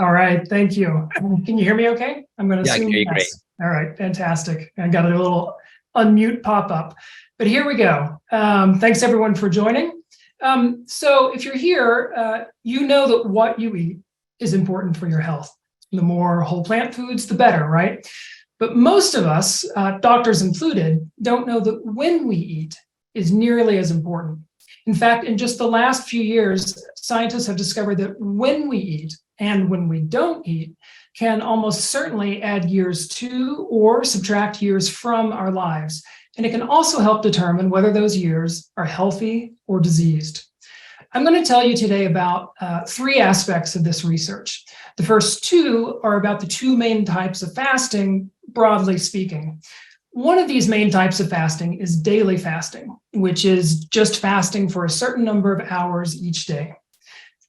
All right, thank you. Can you hear me okay? I'm going to Yeah, I can assume hear you yes. great. All right, fantastic. I got a little unmute pop-up, but here we go. Thanks everyone for joining. So if you're here, you know that what you eat is important for your health. The more whole plant foods, the better, right? But most of us, doctors included, don't know that when we eat is nearly as important. In fact, in just the last few years, scientists have discovered that when we eat and when we don't eat can almost certainly add years to or subtract years from our lives. And it can also help determine whether those years are healthy or diseased. I'm going to tell you today about three aspects of this research. The first two are about the two main types of fasting, broadly speaking. One of these main types of fasting is daily fasting, which is just fasting for a certain number of hours each day.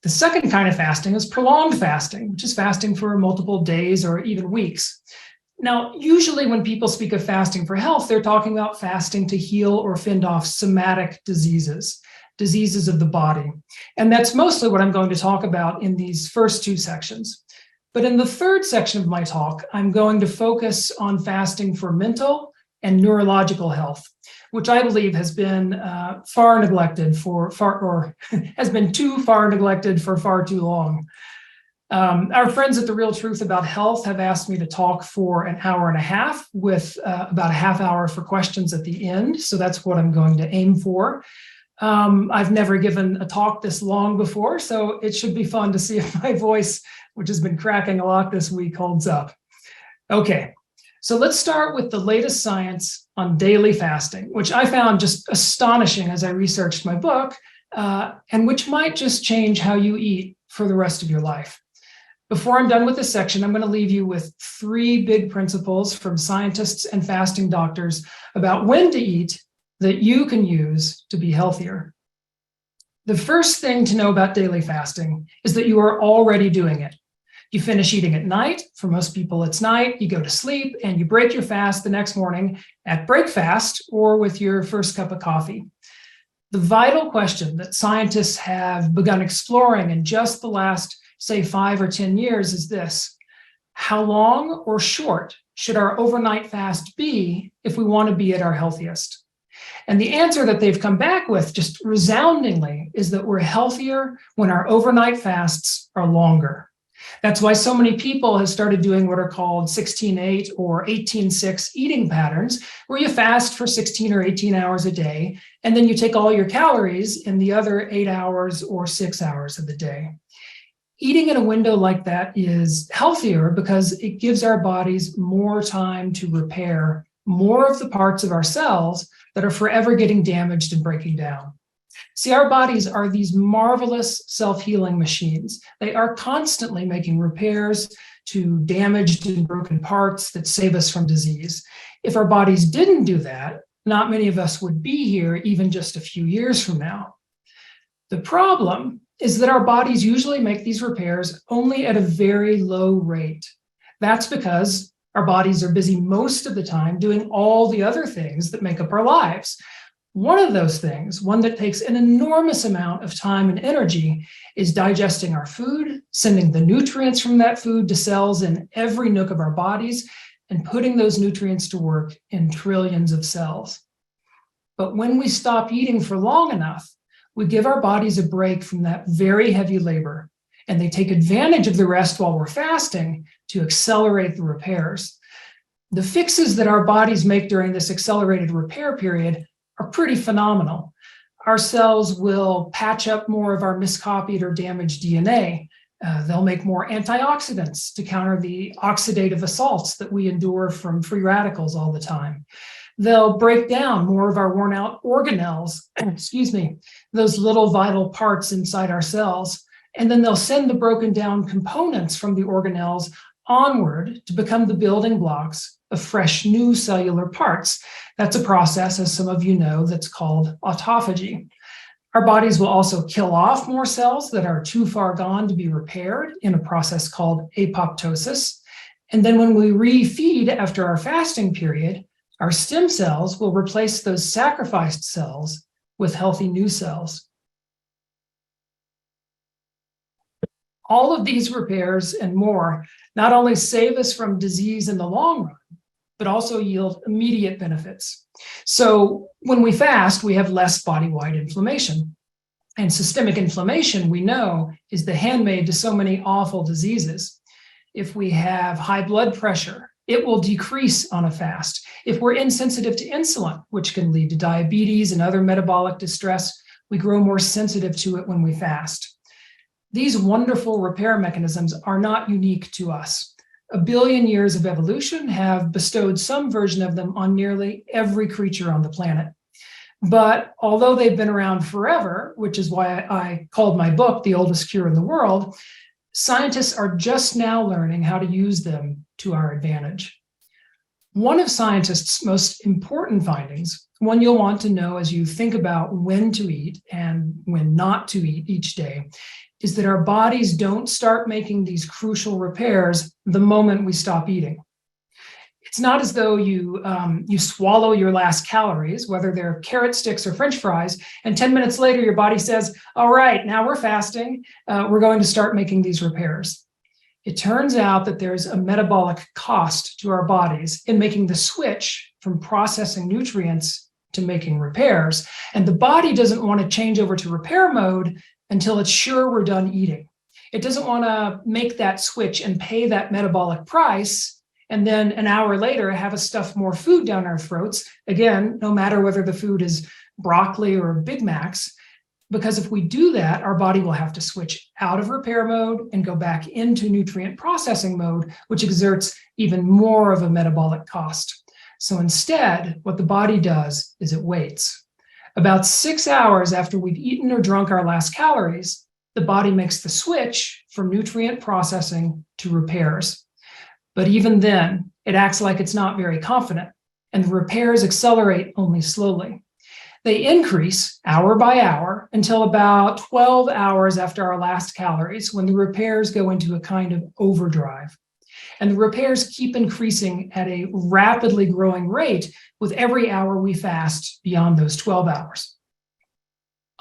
The second kind of fasting is prolonged fasting, which is fasting for multiple days or even weeks. Now, usually when people speak of fasting for health, they're talking about fasting to heal or fend off somatic diseases of the body. And that's mostly what I'm going to talk about in these first two sections. But in the third section of my talk, I'm going to focus on fasting for mental and neurological health, which I believe has been has been too far neglected for far too long. Our friends at The Real Truth About Health have asked me to talk for an hour and a half with about a half hour for questions at the end. So that's what I'm going to aim for. I've never given a talk this long before, so it should be fun to see if my voice, which has been cracking a lot this week, holds up. Okay, so let's start with the latest science on daily fasting, which I found just astonishing as I researched my book, and which might just change how you eat for the rest of your life. Before I'm done with this section, I'm going to leave you with three big principles from scientists and fasting doctors about when to eat that you can use to be healthier. The first thing to know about daily fasting is that you are already doing it. You finish eating at night. For most people, it's night. You go to sleep and you break your fast the next morning at breakfast or with your first cup of coffee. The vital question that scientists have begun exploring in just the last, say, 5 or 10 years is this: how long or short should our overnight fast be if we want to be at our healthiest? And the answer that they've come back with just resoundingly is that we're healthier when our overnight fasts are longer. That's why so many people have started doing what are called 16-8 or 18-6 eating patterns, where you fast for 16 or 18 hours a day, and then you take all your calories in the other 8 hours or 6 hours of the day. Eating in a window like that is healthier because it gives our bodies more time to repair more of the parts of our cells that are forever getting damaged and breaking down. See, our bodies are these marvelous self-healing machines. They are constantly making repairs to damaged and broken parts that save us from disease. If our bodies didn't do that, not many of us would be here even just a few years from now. The problem is that our bodies usually make these repairs only at a very low rate. That's because our bodies are busy most of the time doing all the other things that make up our lives. One of those things, one that takes an enormous amount of time and energy, is digesting our food, sending the nutrients from that food to cells in every nook of our bodies, and putting those nutrients to work in trillions of cells. But when we stop eating for long enough, we give our bodies a break from that very heavy labor, and they take advantage of the rest while we're fasting to accelerate the repairs. The fixes that our bodies make during this accelerated repair period are pretty phenomenal. Our cells will patch up more of our miscopied or damaged DNA. They'll make more antioxidants to counter the oxidative assaults that we endure from free radicals all the time. They'll break down more of our worn out organelles, those little vital parts inside our cells. And then they'll send the broken down components from the organelles onward to become the building blocks of fresh new cellular parts. That's a process, as some of you know, that's called autophagy. Our bodies will also kill off more cells that are too far gone to be repaired in a process called apoptosis. And then when we refeed after our fasting period, our stem cells will replace those sacrificed cells with healthy new cells. All of these repairs and more not only save us from disease in the long run, but also yield immediate benefits. So when we fast, we have less body-wide inflammation. And systemic inflammation, we know, is the handmaid to so many awful diseases. If we have high blood pressure, it will decrease on a fast. If we're insensitive to insulin, which can lead to diabetes and other metabolic distress, we grow more sensitive to it when we fast. These wonderful repair mechanisms are not unique to us. 1 billion years of evolution have bestowed some version of them on nearly every creature on the planet. But although they've been around forever, which is why I called my book The Oldest Cure in the World, scientists are just now learning how to use them to our advantage. One of scientists' most important findings, one you'll want to know as you think about when to eat and when not to eat each day, is that our bodies don't start making these crucial repairs the moment we stop eating. It's not as though you swallow your last calories, whether they're carrot sticks or French fries, and 10 minutes later your body says, all right, now we're fasting, we're going to start making these repairs. It turns out that there's a metabolic cost to our bodies in making the switch from processing nutrients to making repairs, and the body doesn't want to change over to repair mode until it's sure we're done eating. It doesn't want to make that switch and pay that metabolic price and then an hour later have us stuff more food down our throats, again, no matter whether the food is broccoli or Big Macs, because if we do that, our body will have to switch out of repair mode and go back into nutrient processing mode, which exerts even more of a metabolic cost. So instead, what the body does is it waits. About 6 hours after we've eaten or drunk our last calories, the body makes the switch from nutrient processing to repairs. But even then, it acts like it's not very confident, and the repairs accelerate only slowly. They increase hour by hour until about 12 hours after our last calories, when the repairs go into a kind of overdrive. And the repairs keep increasing at a rapidly growing rate with every hour we fast beyond those 12 hours.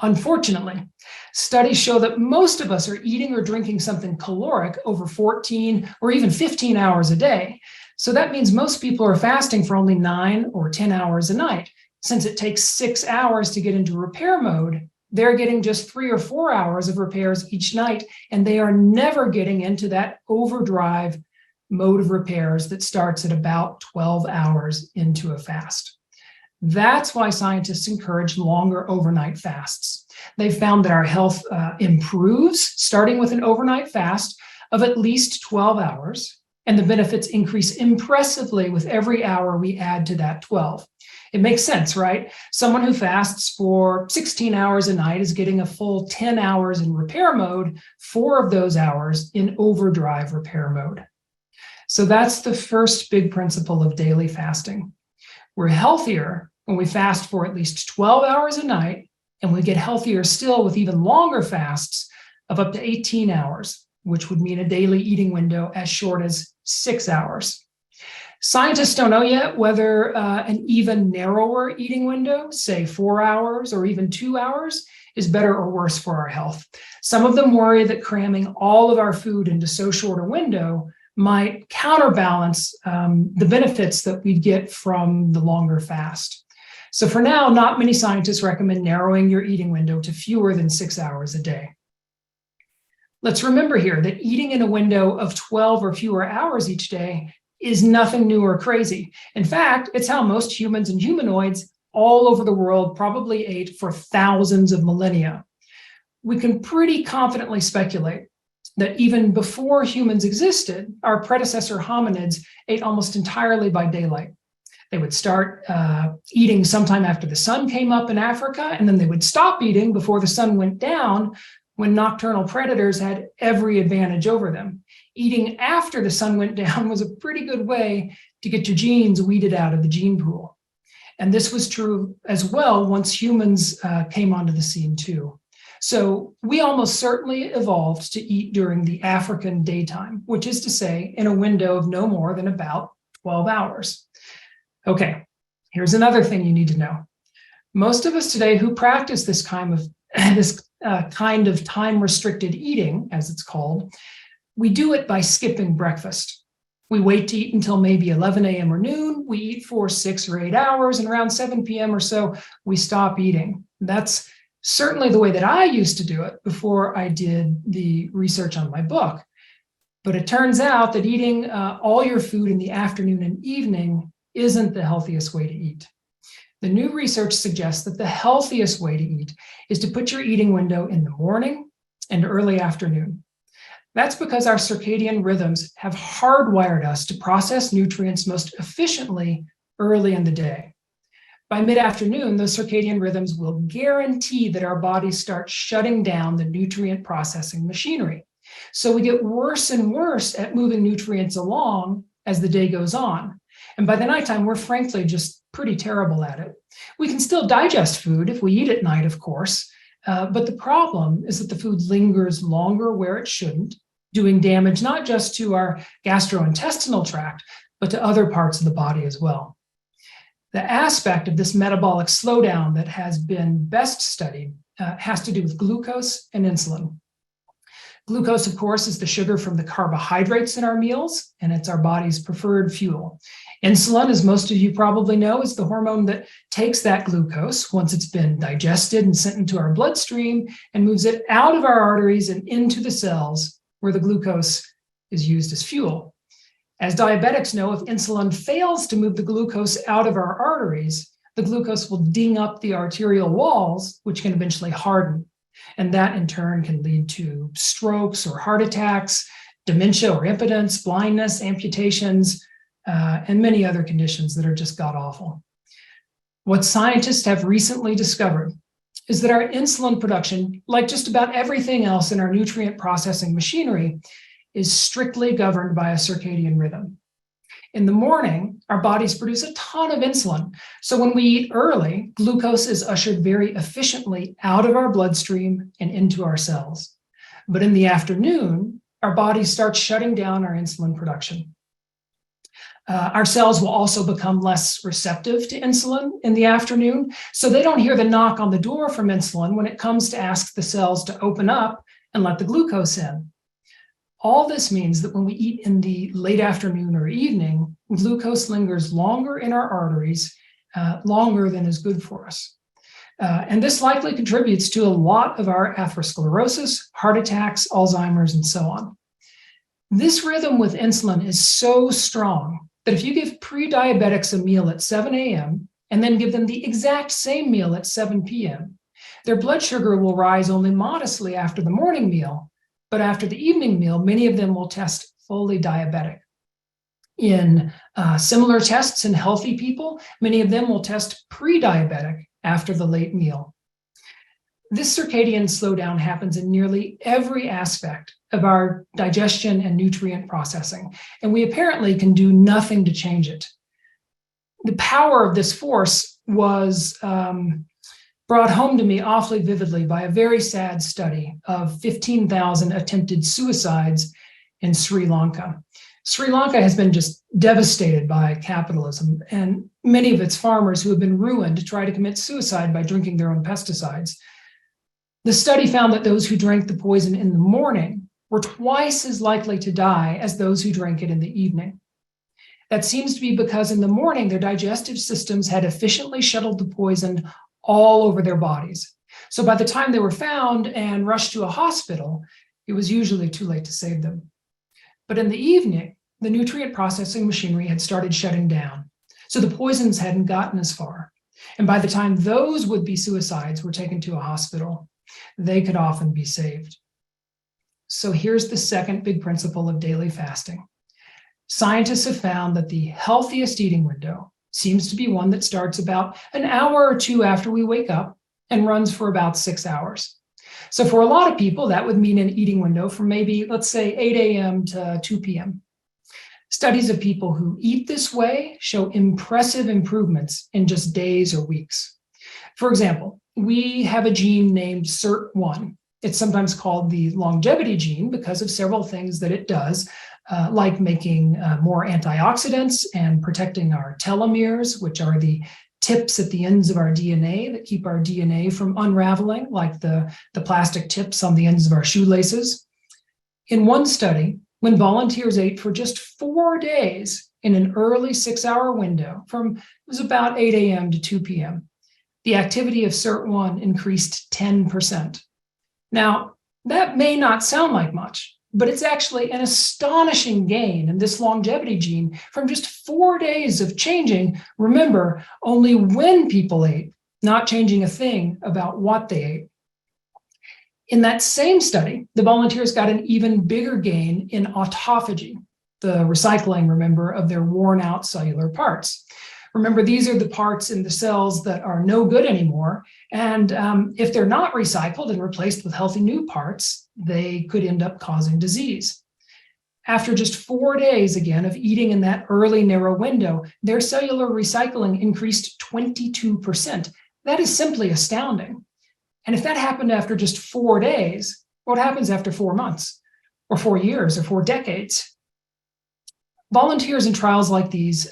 Unfortunately, studies show that most of us are eating or drinking something caloric over 14 or even 15 hours a day. So that means most people are fasting for only 9 or 10 hours a night. Since it takes 6 hours to get into repair mode, they're getting just 3 or 4 hours of repairs each night, and they are never getting into that overdrive mode of repairs that starts at about 12 hours into a fast. That's why scientists encourage longer overnight fasts. They've found that our health improves starting with an overnight fast of at least 12 hours, and the benefits increase impressively with every hour we add to that 12. It makes sense, right? Someone who fasts for 16 hours a night is getting a full 10 hours in repair mode, 4 of those hours in overdrive repair mode. So that's the first big principle of daily fasting. We're healthier when we fast for at least 12 hours a night, and we get healthier still with even longer fasts of up to 18 hours, which would mean a daily eating window as short as 6 hours. Scientists don't know yet whether an even narrower eating window, say 4 hours or even 2 hours, is better or worse for our health. Some of them worry that cramming all of our food into so short a window might counterbalance the benefits that we'd get from the longer fast. So for now, not many scientists recommend narrowing your eating window to fewer than 6 hours a day. Let's remember here that eating in a window of 12 or fewer hours each day is nothing new or crazy. In fact, it's how most humans and humanoids all over the world probably ate for thousands of millennia. We can pretty confidently speculate that even before humans existed, our predecessor hominids ate almost entirely by daylight. They would start eating sometime after the sun came up in Africa, and then they would stop eating before the sun went down, when nocturnal predators had every advantage over them. Eating after the sun went down was a pretty good way to get your genes weeded out of the gene pool. And this was true as well once humans came onto the scene too. So we almost certainly evolved to eat during the African daytime, which is to say in a window of no more than about 12 hours. Okay, here's another thing you need to know. Most of us today who practice this kind kind of time-restricted eating, as it's called, we do it by skipping breakfast. We wait to eat until maybe 11 a.m. or noon. We eat for 6 or 8 hours, and around 7 p.m. or so, we stop eating. That's certainly the way that I used to do it before I did the research on my book. But it turns out that eating all your food in the afternoon and evening isn't the healthiest way to eat. The new research suggests that the healthiest way to eat is to put your eating window in the morning and early afternoon. That's because our circadian rhythms have hardwired us to process nutrients most efficiently early in the day. By mid-afternoon, those circadian rhythms will guarantee that our bodies start shutting down the nutrient processing machinery. So we get worse and worse at moving nutrients along as the day goes on. And by the nighttime, we're frankly just pretty terrible at it. We can still digest food if we eat at night, of course, but the problem is that the food lingers longer where it shouldn't, doing damage not just to our gastrointestinal tract, but to other parts of the body as well. The aspect of this metabolic slowdown that has been best studied has to do with glucose and insulin. Glucose, of course, is the sugar from the carbohydrates in our meals, and it's our body's preferred fuel. Insulin, as most of you probably know, is the hormone that takes that glucose once it's been digested and sent into our bloodstream and moves it out of our arteries and into the cells where the glucose is used as fuel. As diabetics know, if insulin fails to move the glucose out of our arteries, the glucose will ding up the arterial walls, which can eventually harden. And that in turn can lead to strokes or heart attacks, dementia or impotence, blindness, amputations, and many other conditions that are just god-awful. What scientists have recently discovered is that our insulin production, like just about everything else in our nutrient processing machinery, is strictly governed by a circadian rhythm. In the morning, our bodies produce a ton of insulin. So when we eat early, glucose is ushered very efficiently out of our bloodstream and into our cells. But in the afternoon, our bodies start shutting down our insulin production. Our cells will also become less receptive to insulin in the afternoon, so they don't hear the knock on the door from insulin when it comes to ask the cells to open up and let the glucose in. All this means that when we eat in the late afternoon or evening, glucose lingers longer in our arteries, longer than is good for us. And this likely contributes to a lot of our atherosclerosis, heart attacks, Alzheimer's, and so on. This rhythm with insulin is so strong that if you give pre-diabetics a meal at 7 a.m. and then give them the exact same meal at 7 p.m., their blood sugar will rise only modestly after the morning meal, but after the evening meal, many of them will test fully diabetic. In similar tests in healthy people, many of them will test pre-diabetic after the late meal. This circadian slowdown happens in nearly every aspect of our digestion and nutrient processing, and we apparently can do nothing to change it. The power of this force was brought home to me awfully vividly by a very sad study of 15,000 attempted suicides in Sri Lanka. Sri Lanka has been just devastated by capitalism, and many of its farmers who have been ruined try to commit suicide by drinking their own pesticides. The study found that those who drank the poison in the morning were twice as likely to die as those who drank it in the evening. That seems to be because in the morning, their digestive systems had efficiently shuttled the poison all over their bodies. So by the time they were found and rushed to a hospital, it was usually too late to save them. But in the evening, the nutrient processing machinery had started shutting down, so the poisons hadn't gotten as far. And by the time those would-be suicides were taken to a hospital, they could often be saved. So here's the second big principle of daily fasting. Scientists have found that the healthiest eating window seems to be one that starts about an hour or two after we wake up and runs for about 6 hours. So for a lot of people, that would mean an eating window from maybe, let's say, 8 a.m. to 2 p.m. Studies of people who eat this way show impressive improvements in just days or weeks. For example, we have a gene named SIRT1. It's sometimes called the longevity gene because of several things that it does, like making more antioxidants and protecting our telomeres, which are the tips at the ends of our DNA that keep our DNA from unraveling, like the plastic tips on the ends of our shoelaces. In one study, when volunteers ate for just 4 days in an early 6-hour window it was about 8 a.m. to 2 p.m., the activity of SIRT1 increased 10%. Now, that may not sound like much, but it's actually an astonishing gain in this longevity gene from just 4 days of changing, remember, only when people ate, not changing a thing about what they ate. In that same study, the volunteers got an even bigger gain in autophagy, the recycling, remember, of their worn out cellular parts. Remember, these are the parts in the cells that are no good anymore. And if they're not recycled and replaced with healthy new parts, they could end up causing disease. After just 4 days, again, of eating in that early narrow window, their cellular recycling increased 22%. That is simply astounding. And if that happened after just 4 days, what happens after 4 months, or 4 years, or 4 decades? Volunteers in trials like these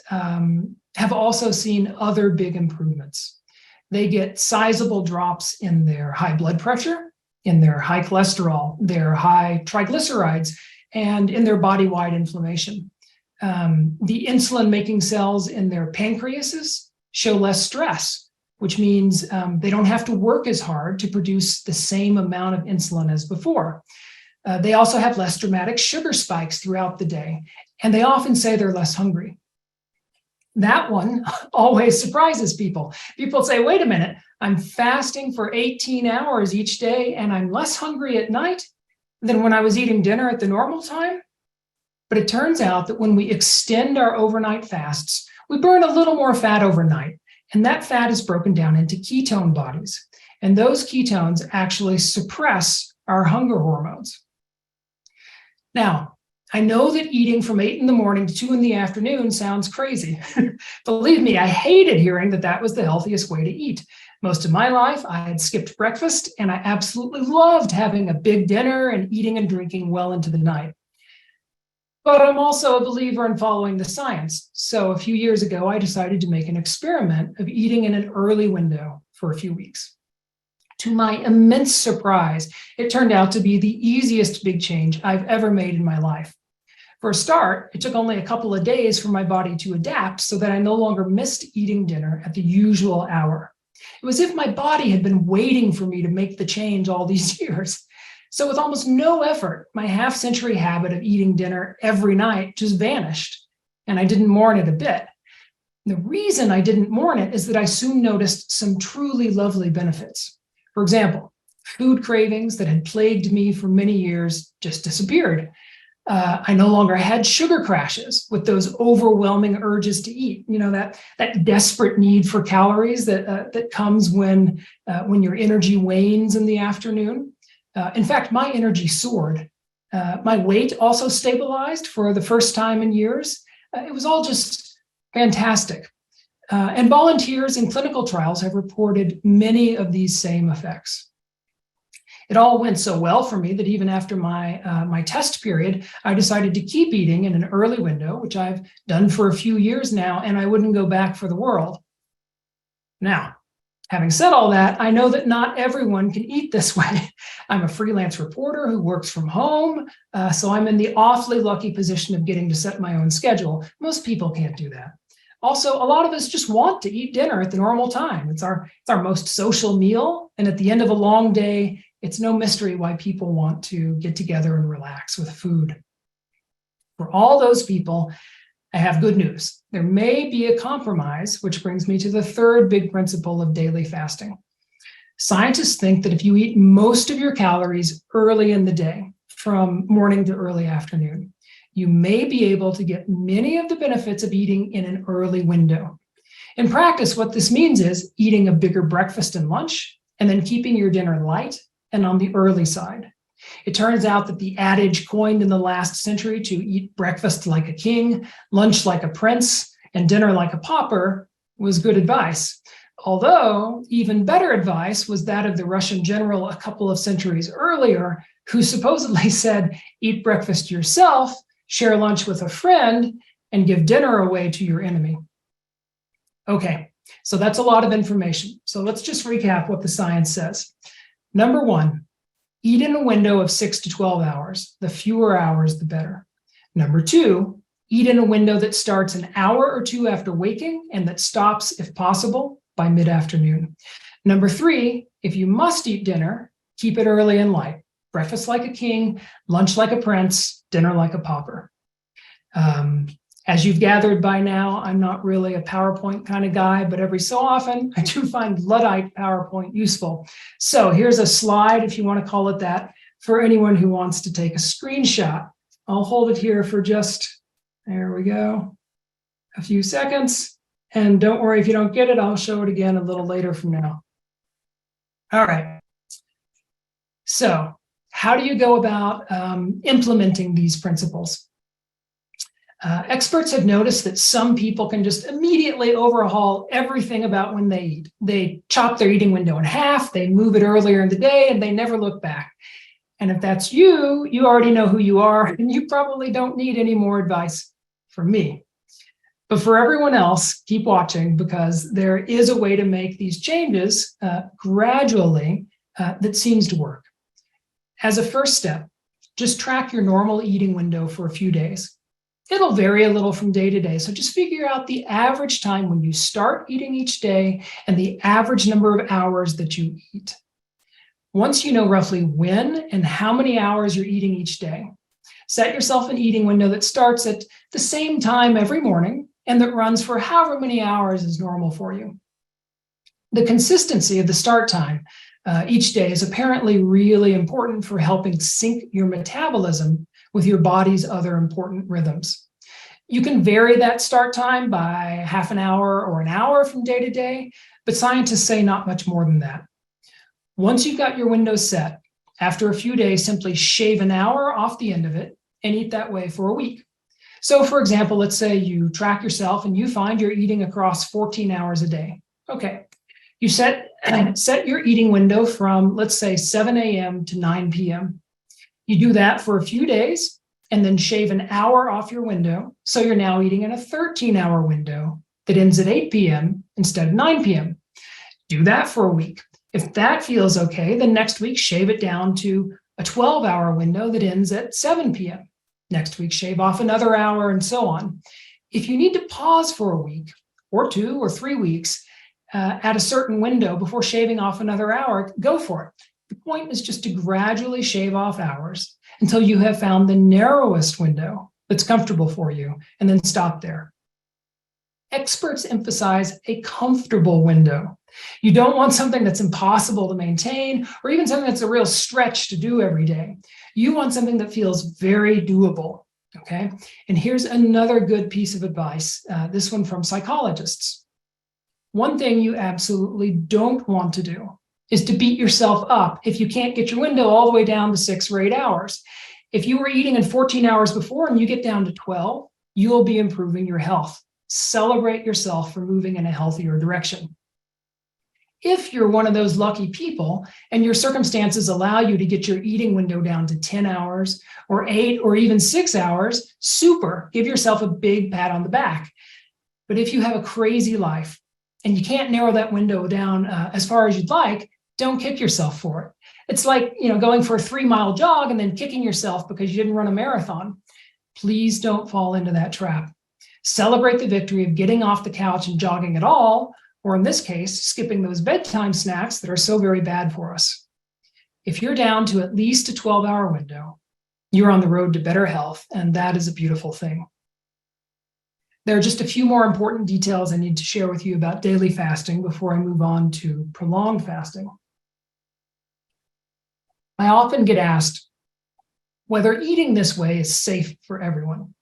have also seen other big improvements. They get sizable drops in their high blood pressure, in their high cholesterol, their high triglycerides, and in their body-wide inflammation. The insulin-making cells in their pancreases show less stress, which means they don't have to work as hard to produce the same amount of insulin as before. They also have less dramatic sugar spikes throughout the day, and they often say they're less hungry. That one always surprises people. People say, wait a minute, I'm fasting for 18 hours each day and I'm less hungry at night than when I was eating dinner at the normal time. But it turns out that when we extend our overnight fasts, we burn a little more fat overnight, and that fat is broken down into ketone bodies. And those ketones actually suppress our hunger hormones. Now, I know that eating from 8 in the morning to 2 in the afternoon sounds crazy. Believe me, I hated hearing that that was the healthiest way to eat. Most of my life, I had skipped breakfast, and I absolutely loved having a big dinner and eating and drinking well into the night. But I'm also a believer in following the science. So a few years ago, I decided to make an experiment of eating in an early window for a few weeks. To my immense surprise, it turned out to be the easiest big change I've ever made in my life. For a start, it took only a couple of days for my body to adapt so that I no longer missed eating dinner at the usual hour. It was as if my body had been waiting for me to make the change all these years. So with almost no effort, my half-century habit of eating dinner every night just vanished, and I didn't mourn it a bit. The reason I didn't mourn it is that I soon noticed some truly lovely benefits. For example, food cravings that had plagued me for many years just disappeared. I no longer had sugar crashes with those overwhelming urges to eat. You know, that desperate need for calories that comes when your energy wanes in the afternoon. In fact, my energy soared. My weight also stabilized for the first time in years. It was all just fantastic. And volunteers in clinical trials have reported many of these same effects. It all went so well for me that even after my test period, I decided to keep eating in an early window, which I've done for a few years now, and I wouldn't go back for the world. Now, having said all that, I know that not everyone can eat this way. I'm a freelance reporter who works from home, so I'm in the awfully lucky position of getting to set my own schedule. Most people can't do that. Also, a lot of us just want to eat dinner at the normal time. It's our most social meal, and at the end of a long day, it's no mystery why people want to get together and relax with food. For all those people, I have good news. There may be a compromise, which brings me to the third big principle of daily fasting. Scientists think that if you eat most of your calories early in the day, from morning to early afternoon, you may be able to get many of the benefits of eating in an early window. In practice, what this means is eating a bigger breakfast and lunch, and then keeping your dinner light and on the early side. It turns out that the adage coined in the last century to eat breakfast like a king, lunch like a prince, and dinner like a pauper was good advice. Although even better advice was that of the Russian general a couple of centuries earlier, who supposedly said, eat breakfast yourself, share lunch with a friend, and give dinner away to your enemy. Okay, So that's a lot of information. So let's just recap what the science says. Number one, eat in a window of 6 to 12 hours. The fewer hours, the better. Number two, eat in a window that starts an hour or two after waking and that stops, if possible, by mid-afternoon. Number three, if you must eat dinner, keep it early and light. Breakfast like a king, lunch like a prince, dinner like a pauper. As you've gathered by now, I'm not really a PowerPoint kind of guy, but every so often I do find Luddite PowerPoint useful. So here's a slide, if you want to call it that, for anyone who wants to take a screenshot. I'll hold it here for just, there we go, a few seconds. And don't worry if you don't get it, I'll show it again a little later from now. All right. So how do you go about implementing these principles? Experts have noticed that some people can just immediately overhaul everything about when they eat. They chop their eating window in half, they move it earlier in the day, and they never look back. And if that's you, you already know who you are, and you probably don't need any more advice from me. But for everyone else, keep watching, because there is a way to make these changes gradually that seems to work. As a first step, just track your normal eating window for a few days. It'll vary a little from day to day, so just figure out the average time when you start eating each day and the average number of hours that you eat. Once you know roughly when and how many hours you're eating each day, set yourself an eating window that starts at the same time every morning and that runs for however many hours is normal for you. The consistency of the start time each day is apparently really important for helping sync your metabolism with your body's other important rhythms. You can vary that start time by half an hour or an hour from day to day, but scientists say not much more than that. Once you've got your window set, after a few days, simply shave an hour off the end of it and eat that way for a week. So for example, let's say you track yourself and you find you're eating across 14 hours a day. Okay, you set your eating window from, let's say, 7 a.m. to 9 p.m. You do that for a few days and then shave an hour off your window. So you're now eating in a 13-hour window that ends at 8 p.m. instead of 9 p.m. Do that for a week. If that feels okay, then next week, shave it down to a 12-hour window that ends at 7 p.m. Next week, shave off another hour and so on. If you need to pause for a week or 2 or 3 weeks at a certain window before shaving off another hour, go for it. The point is just to gradually shave off hours until you have found the narrowest window that's comfortable for you, and then stop there. Experts emphasize a comfortable window. You don't want something that's impossible to maintain or even something that's a real stretch to do every day. You want something that feels very doable, okay? And here's another good piece of advice, this one from psychologists. One thing you absolutely don't want to do is to beat yourself up if you can't get your window all the way down to 6 or 8 hours. If you were eating in 14 hours before and you get down to 12, you'll be improving your health. Celebrate yourself for moving in a healthier direction. If you're one of those lucky people and your circumstances allow you to get your eating window down to 10 hours or 8 or even 6 hours, super, give yourself a big pat on the back. But if you have a crazy life and you can't narrow that window down as far as you'd like, don't kick yourself for it. It's like, going for a 3-mile jog and then kicking yourself because you didn't run a marathon. Please don't fall into that trap. Celebrate the victory of getting off the couch and jogging at all, or in this case, skipping those bedtime snacks that are so very bad for us. If you're down to at least a 12-hour window, you're on the road to better health, and that is a beautiful thing. There are just a few more important details I need to share with you about daily fasting before I move on to prolonged fasting. I often get asked whether eating this way is safe for everyone.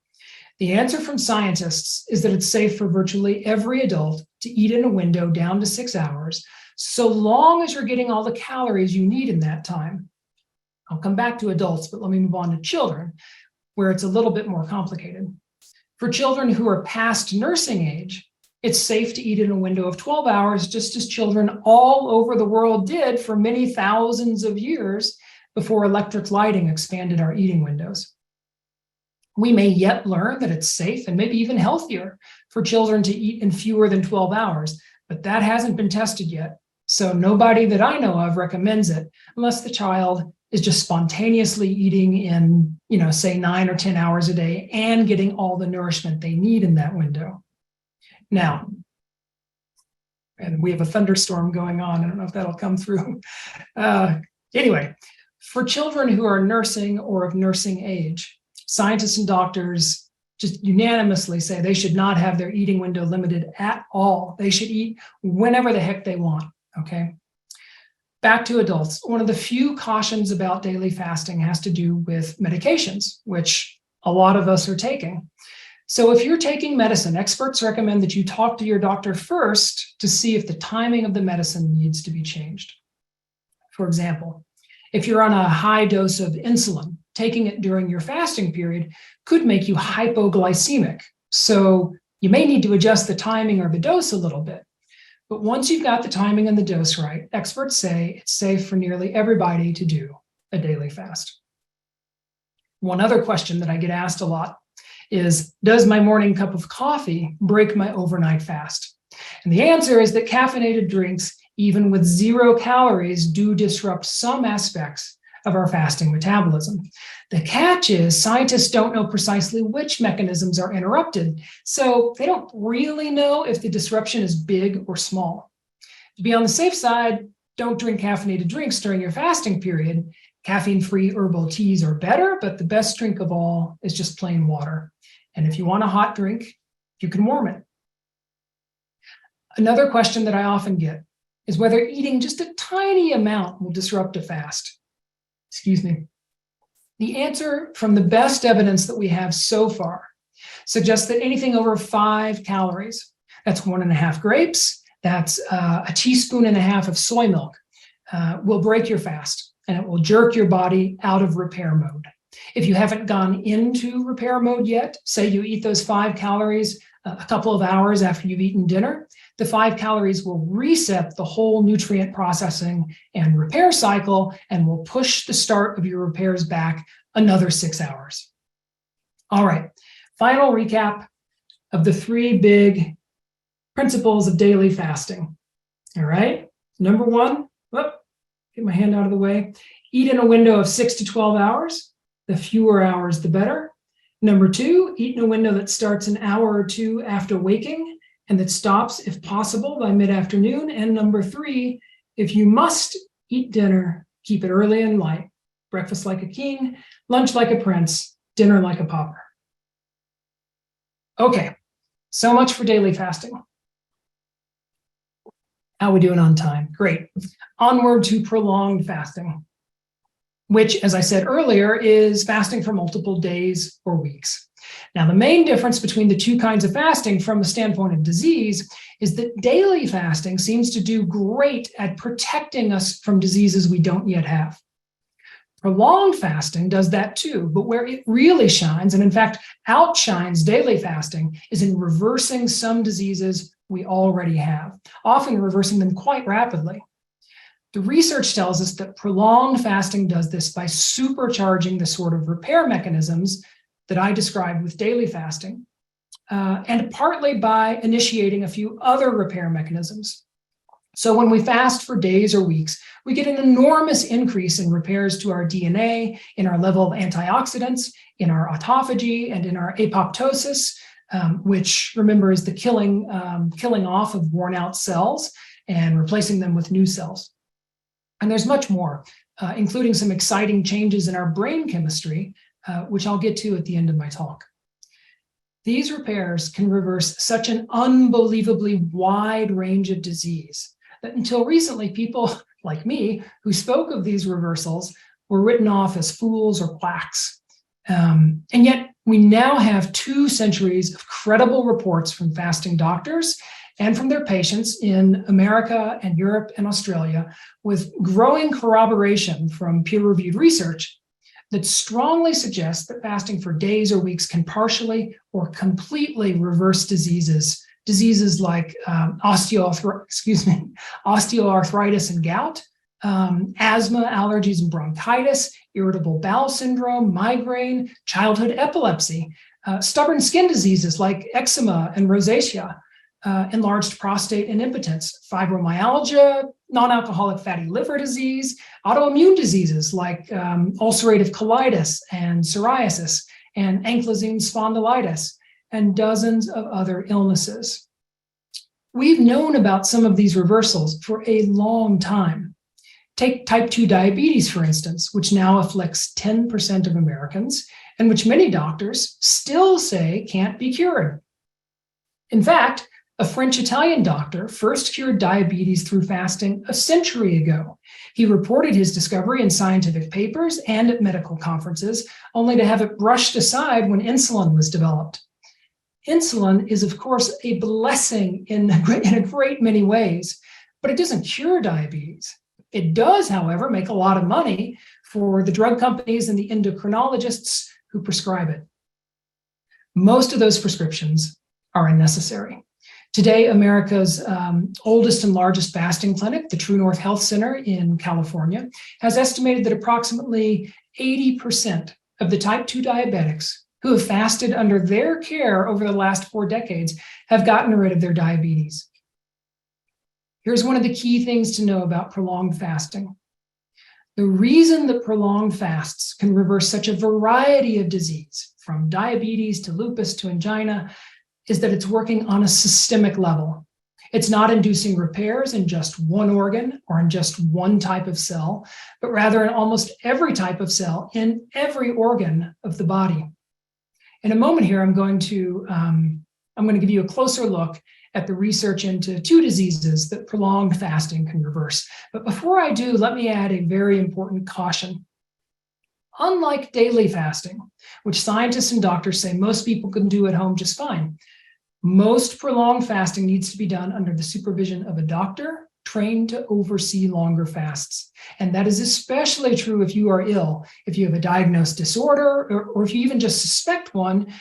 The answer from scientists is that it's safe for virtually every adult to eat in a window down to 6 hours, so long as you're getting all the calories you need in that time. I'll come back to adults, but let me move on to children, where it's a little bit more complicated. For children who are past nursing age, it's safe to eat in a window of 12 hours, just as children all over the world did for many thousands of years before electric lighting expanded our eating windows. We may yet learn that it's safe and maybe even healthier for children to eat in fewer than 12 hours, but that hasn't been tested yet. So nobody that I know of recommends it unless the child is just spontaneously eating in, say 9 or 10 hours a day and getting all the nourishment they need in that window. Now, and we have a thunderstorm going on. I don't know if that'll come through. Anyway, for children who are nursing or of nursing age, scientists and doctors just unanimously say they should not have their eating window limited at all. They should eat whenever the heck they want, okay? Back to adults. One of the few cautions about daily fasting has to do with medications, which a lot of us are taking. So if you're taking medicine, experts recommend that you talk to your doctor first to see if the timing of the medicine needs to be changed. For example, if you're on a high dose of insulin, taking it during your fasting period could make you hypoglycemic. So you may need to adjust the timing or the dose a little bit. But once you've got the timing and the dose right, experts say it's safe for nearly everybody to do a daily fast. One other question that I get asked a lot is, does my morning cup of coffee break my overnight fast? And the answer is that caffeinated drinks, even with 0 calories, do disrupt some aspects of our fasting metabolism. The catch is scientists don't know precisely which mechanisms are interrupted, so they don't really know if the disruption is big or small. To be on the safe side, don't drink caffeinated drinks during your fasting period. Caffeine-free herbal teas are better, but the best drink of all is just plain water. And if you want a hot drink, you can warm it. Another question that I often get is whether eating just a tiny amount will disrupt a fast. Excuse me. The answer from the best evidence that we have so far suggests that anything over 5 calories, that's 1.5 grapes, that's a teaspoon and a half of soy milk, will break your fast, and it will jerk your body out of repair mode. If you haven't gone into repair mode yet, say you eat those 5 calories a couple of hours after you've eaten dinner, the 5 calories will reset the whole nutrient processing and repair cycle and will push the start of your repairs back another 6 hours. All right, final recap of the 3 big principles of daily fasting. All right, number 1, get my hand out of the way, eat in a window of 6 to 12 hours. The fewer hours, the better. Number 2, eat in a window that starts an hour or 2 after waking and that stops, if possible, by mid-afternoon. And number 3, if you must eat dinner, keep it early and light. Breakfast like a king, lunch like a prince, dinner like a pauper. Okay, so much for daily fasting. How are we doing on time? Great. Onward to prolonged fasting, which, as I said earlier, is fasting for multiple days or weeks. Now, the main difference between the 2 kinds of fasting from the standpoint of disease is that daily fasting seems to do great at protecting us from diseases we don't yet have. Prolonged fasting does that too, but where it really shines, and in fact outshines daily fasting, is in reversing some diseases we already have, often reversing them quite rapidly. The research tells us that prolonged fasting does this by supercharging the sort of repair mechanisms that I described with daily fasting, and partly by initiating a few other repair mechanisms. So when we fast for days or weeks, we get an enormous increase in repairs to our DNA, in our level of antioxidants, in our autophagy, and in our apoptosis, which, remember, is the killing off of worn out cells and replacing them with new cells. And there's much more, including some exciting changes in our brain chemistry, which I'll get to at the end of my talk. These repairs can reverse such an unbelievably wide range of disease that until recently, people like me who spoke of these reversals were written off as fools or quacks. And yet we now have 2 centuries of credible reports from fasting doctors and from their patients in America and Europe and Australia, with growing corroboration from peer-reviewed research that strongly suggests that fasting for days or weeks can partially or completely reverse diseases like osteoarthritis and gout, asthma, allergies and bronchitis, irritable bowel syndrome, migraine, childhood epilepsy, stubborn skin diseases like eczema and rosacea, enlarged prostate and impotence, fibromyalgia, non-alcoholic fatty liver disease, autoimmune diseases like ulcerative colitis and psoriasis, and ankylosing spondylitis, and dozens of other illnesses. We've known about some of these reversals for a long time. Take type 2 diabetes, for instance, which now afflicts 10% of Americans, and which many doctors still say can't be cured. In fact, a French-Italian doctor first cured diabetes through fasting a century ago. He reported his discovery in scientific papers and at medical conferences, only to have it brushed aside when insulin was developed. Insulin is, of course, a blessing in a great many ways, but it doesn't cure diabetes. It does, however, make a lot of money for the drug companies and the endocrinologists who prescribe it. Most of those prescriptions are unnecessary. Today, America's oldest and largest fasting clinic, the True North Health Center in California, has estimated that approximately 80% of the type 2 diabetics who have fasted under their care over the last 4 decades have gotten rid of their diabetes. Here's one of the key things to know about prolonged fasting. The reason that prolonged fasts can reverse such a variety of disease, from diabetes to lupus to angina, is that it's working on a systemic level. It's not inducing repairs in just one organ or in just one type of cell, but rather in almost every type of cell in every organ of the body. In a moment here, I'm going to give you a closer look at the research into 2 diseases that prolonged fasting can reverse. But before I do, let me add a very important caution. Unlike daily fasting, which scientists and doctors say most people can do at home just fine, most prolonged fasting needs to be done under the supervision of a doctor trained to oversee longer fasts. And that is especially true if you are ill, if you have a diagnosed disorder, or if you even just suspect one,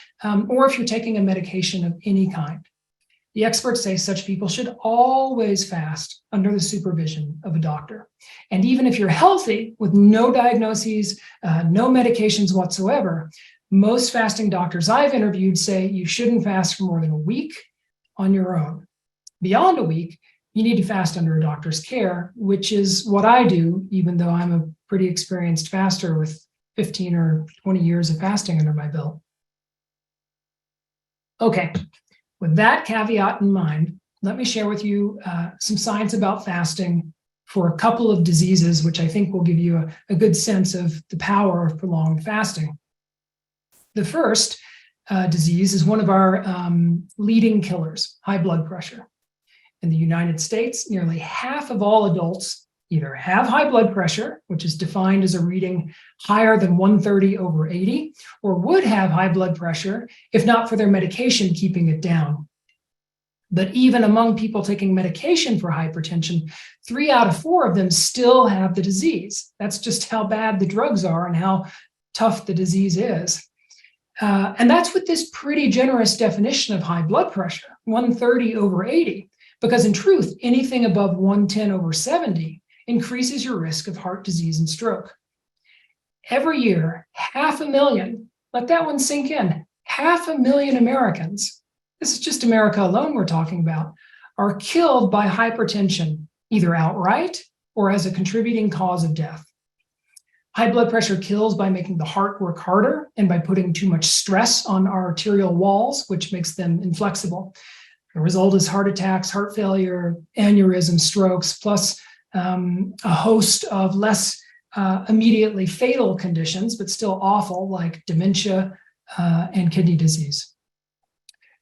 or if you're taking a medication of any kind. The experts say such people should always fast under the supervision of a doctor. And even if you're healthy with no diagnoses, no medications whatsoever, most fasting doctors I've interviewed say you shouldn't fast for more than a week on your own. Beyond a week, you need to fast under a doctor's care, which is what I do, even though I'm a pretty experienced faster with 15 or 20 years of fasting under my belt. Okay, with that caveat in mind, let me share with you some science about fasting for a couple of diseases, which I think will give you a good sense of the power of prolonged fasting. The first disease is one of our leading killers, high blood pressure. In the United States, nearly half of all adults either have high blood pressure, which is defined as a reading higher than 130/80, or would have high blood pressure if not for their medication keeping it down. But even among people taking medication for hypertension, 3 out of 4 of them still have the disease. That's just how bad the drugs are and how tough the disease is. And that's with this pretty generous definition of high blood pressure, 130/80, because in truth, anything above 110/70 increases your risk of heart disease and stroke. Every year, 500,000, let that one sink in, 500,000 Americans, this is just America alone we're talking about, are killed by hypertension, either outright or as a contributing cause of death. High blood pressure kills by making the heart work harder and by putting too much stress on our arterial walls, which makes them inflexible. The result is heart attacks, heart failure, aneurysms, strokes, plus a host of less immediately fatal conditions, but still awful, like dementia and kidney disease.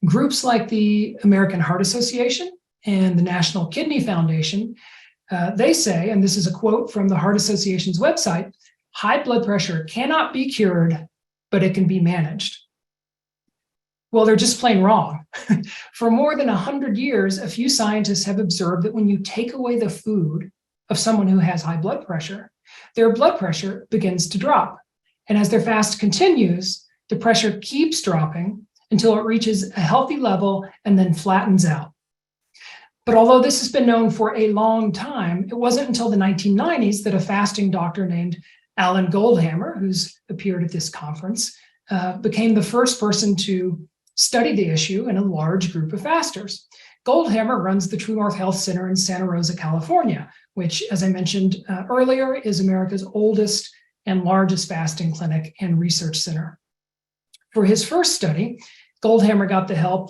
Groups like the American Heart Association and the National Kidney Foundation, they say, and this is a quote from the Heart Association's website, high blood pressure cannot be cured, but it can be managed. Well, they're just plain wrong. For more than 100 years, a few scientists have observed that when you take away the food of someone who has high blood pressure, their blood pressure begins to drop. And as their fast continues, the pressure keeps dropping until it reaches a healthy level and then flattens out. But although this has been known for a long time, it wasn't until the 1990s that a fasting doctor named Alan Goldhammer, who's appeared at this conference, became the first person to study the issue in a large group of fasters. Goldhammer runs the True North Health Center in Santa Rosa, California, which, as I mentioned earlier, is America's oldest and largest fasting clinic and research center. For his first study, Goldhammer got the help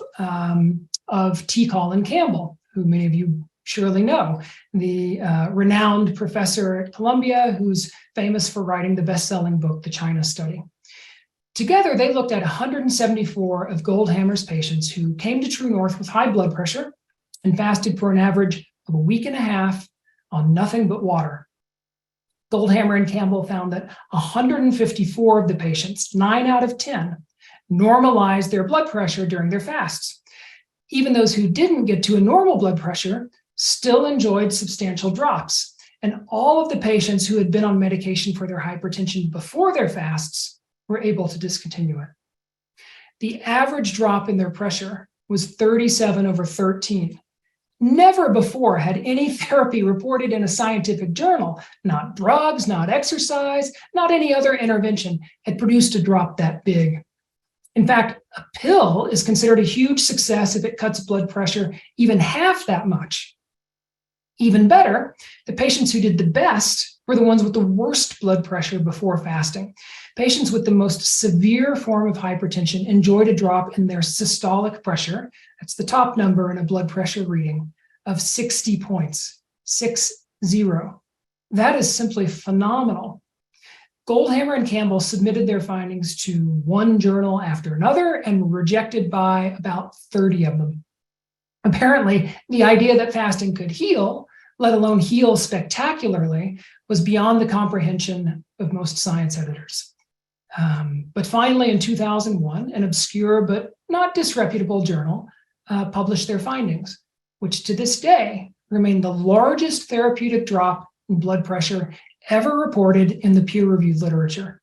of T. Colin Campbell, who many of you surely know, the renowned professor at Columbia who's famous for writing the best-selling book, The China Study. Together, they looked at 174 of Goldhammer's patients who came to True North with high blood pressure and fasted for an average of a week and a half on nothing but water. Goldhammer and Campbell found that 154 of the patients, 9 out of 10, normalized their blood pressure during their fasts. Even those who didn't get to a normal blood pressure still enjoyed substantial drops. And all of the patients who had been on medication for their hypertension before their fasts were able to discontinue it. The average drop in their pressure was 37/13. Never before had any therapy reported in a scientific journal, not drugs, not exercise, not any other intervention, had produced a drop that big. In fact, a pill is considered a huge success if it cuts blood pressure even half that much. Even better, the patients who did the best were the ones with the worst blood pressure before fasting. Patients with the most severe form of hypertension enjoyed a drop in their systolic pressure, that's the top number in a blood pressure reading, of 60 points, 60. That is simply phenomenal. Goldhammer and Campbell submitted their findings to one journal after another and were rejected by about 30 of them. Apparently, the idea that fasting could heal, let alone heal spectacularly, was beyond the comprehension of most science editors. But finally, in 2001, an obscure but not disreputable journal published their findings, which to this day remain the largest therapeutic drop in blood pressure ever reported in the peer-reviewed literature.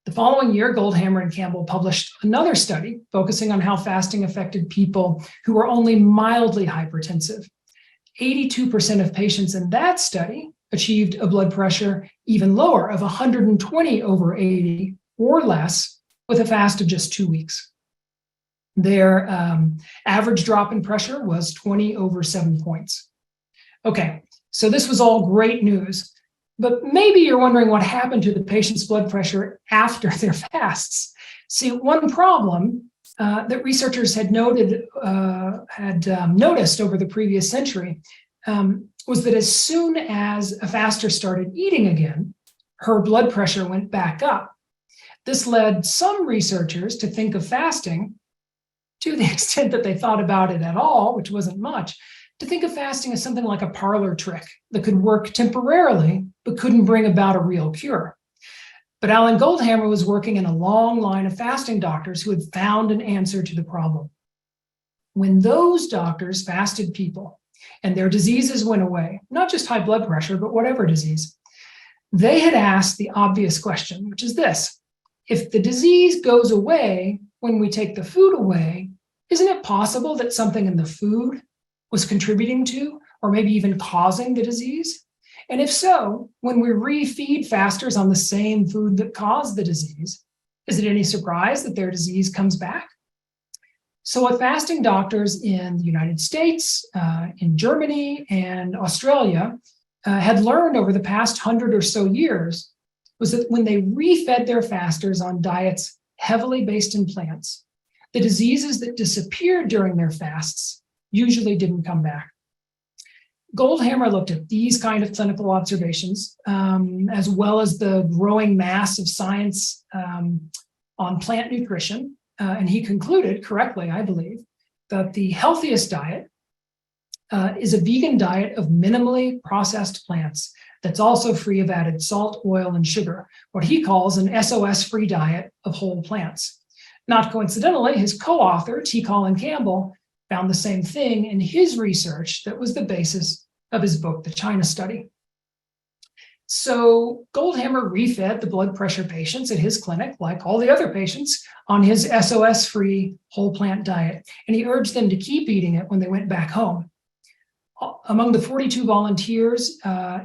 The following year, Goldhammer and Campbell published another study focusing on how fasting affected people who were only mildly hypertensive. 82% of patients in that study achieved a blood pressure even lower of 120/80 or less with a fast of just 2 weeks. Their average drop in pressure was 20/7 points. Okay, so this was all great news, but maybe you're wondering what happened to the patient's blood pressure after their fasts. See, one problem that researchers had noticed over the previous century was that as soon as a faster started eating again, her blood pressure went back up. This led some researchers to think of fasting, to the extent that they thought about it at all, which wasn't much, to think of fasting as something like a parlor trick that could work temporarily, but couldn't bring about a real cure. But Alan Goldhammer was working in a long line of fasting doctors who had found an answer to the problem. When those doctors fasted people and their diseases went away, not just high blood pressure, but whatever disease, they had asked the obvious question, which is this: if the disease goes away when we take the food away, isn't it possible that something in the food was contributing to, or maybe even causing the disease? And if so, when we refeed fasters on the same food that caused the disease, is it any surprise that their disease comes back? So what fasting doctors in the United States, in Germany, and Australia had learned over the past 100 or so years was that when they refed their fasters on diets heavily based in plants, the diseases that disappeared during their fasts usually didn't come back. Goldhammer looked at these kind of clinical observations, as well as the growing mass of science on plant nutrition, and he concluded, correctly, I believe, that the healthiest diet is a vegan diet of minimally processed plants that's also free of added salt, oil, and sugar, what he calls an SOS-free diet of whole plants. Not coincidentally, his co-author, T. Colin Campbell, found the same thing in his research that was the basis of his book, The China Study. So Goldhammer refed the blood pressure patients at his clinic, like all the other patients, on his SOS-free whole plant diet, and he urged them to keep eating it when they went back home. Among the 42 volunteers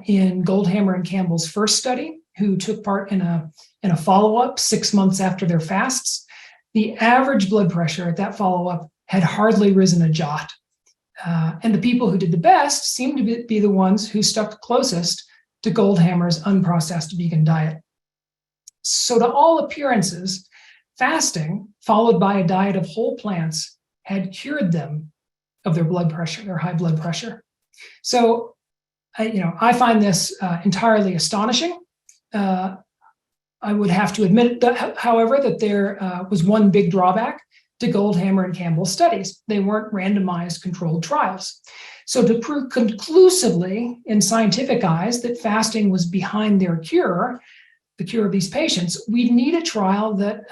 in Goldhammer and Campbell's first study, who took part in a follow-up 6 months after their fasts, the average blood pressure at that follow-up had hardly risen a jot. And the people who did the best seemed to be the ones who stuck closest to Goldhammer's unprocessed vegan diet. So to all appearances, fasting, followed by a diet of whole plants, had cured them of their blood pressure, their high blood pressure. So, I find this entirely astonishing. I would have to admit, however, that there was one big drawback to Goldhammer and Campbell's studies. They weren't randomized controlled trials. So to prove conclusively in scientific eyes that fasting was behind their cure, the cure of these patients, we'd need a trial that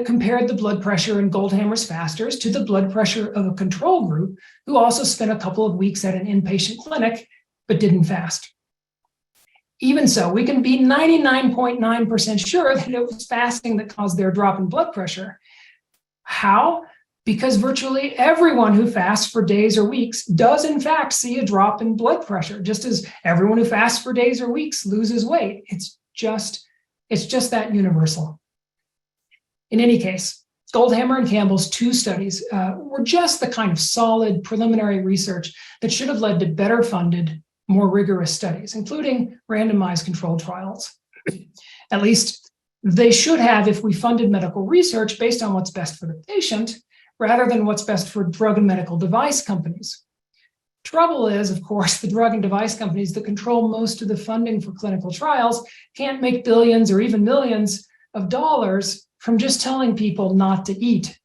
compared the blood pressure in Goldhammer's fasters to the blood pressure of a control group who also spent a couple of weeks at an inpatient clinic but didn't fast. Even so, we can be 99.9% sure that it was fasting that caused their drop in blood pressure. How? Because virtually everyone who fasts for days or weeks does in fact see a drop in blood pressure, just as everyone who fasts for days or weeks loses weight. It's just that universal. In any case, Goldhammer and Campbell's two studies were just the kind of solid preliminary research that should have led to better funded, more rigorous studies, including randomized controlled trials. At least they should have if we funded medical research based on what's best for the patient, rather than what's best for drug and medical device companies. Trouble is, of course, the drug and device companies that control most of the funding for clinical trials can't make billions or even millions of dollars from just telling people not to eat.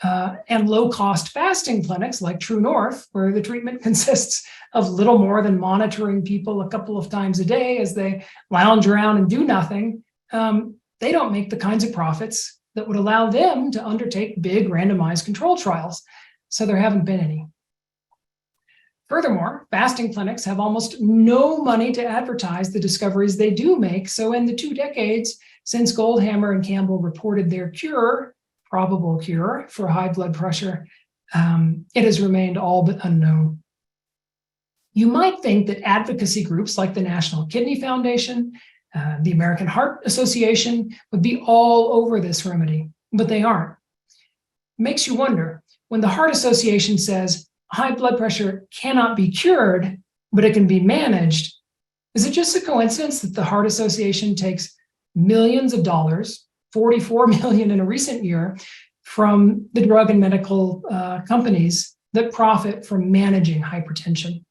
And low-cost fasting clinics like True North, where the treatment consists of little more than monitoring people a couple of times a day as they lounge around and do nothing, they don't make the kinds of profits that would allow them to undertake big randomized control trials. So there haven't been any. Furthermore, fasting clinics have almost no money to advertise the discoveries they do make. So in the 2 decades since Goldhammer and Campbell reported their probable cure for high blood pressure, it has remained all but unknown. You might think that advocacy groups like the National Kidney Foundation, the American Heart Association would be all over this remedy, but they aren't. It makes you wonder, when the Heart Association says high blood pressure cannot be cured, but it can be managed, is it just a coincidence that the Heart Association takes millions of dollars, 44 million in a recent year, from the drug and medical companies that profit from managing hypertension?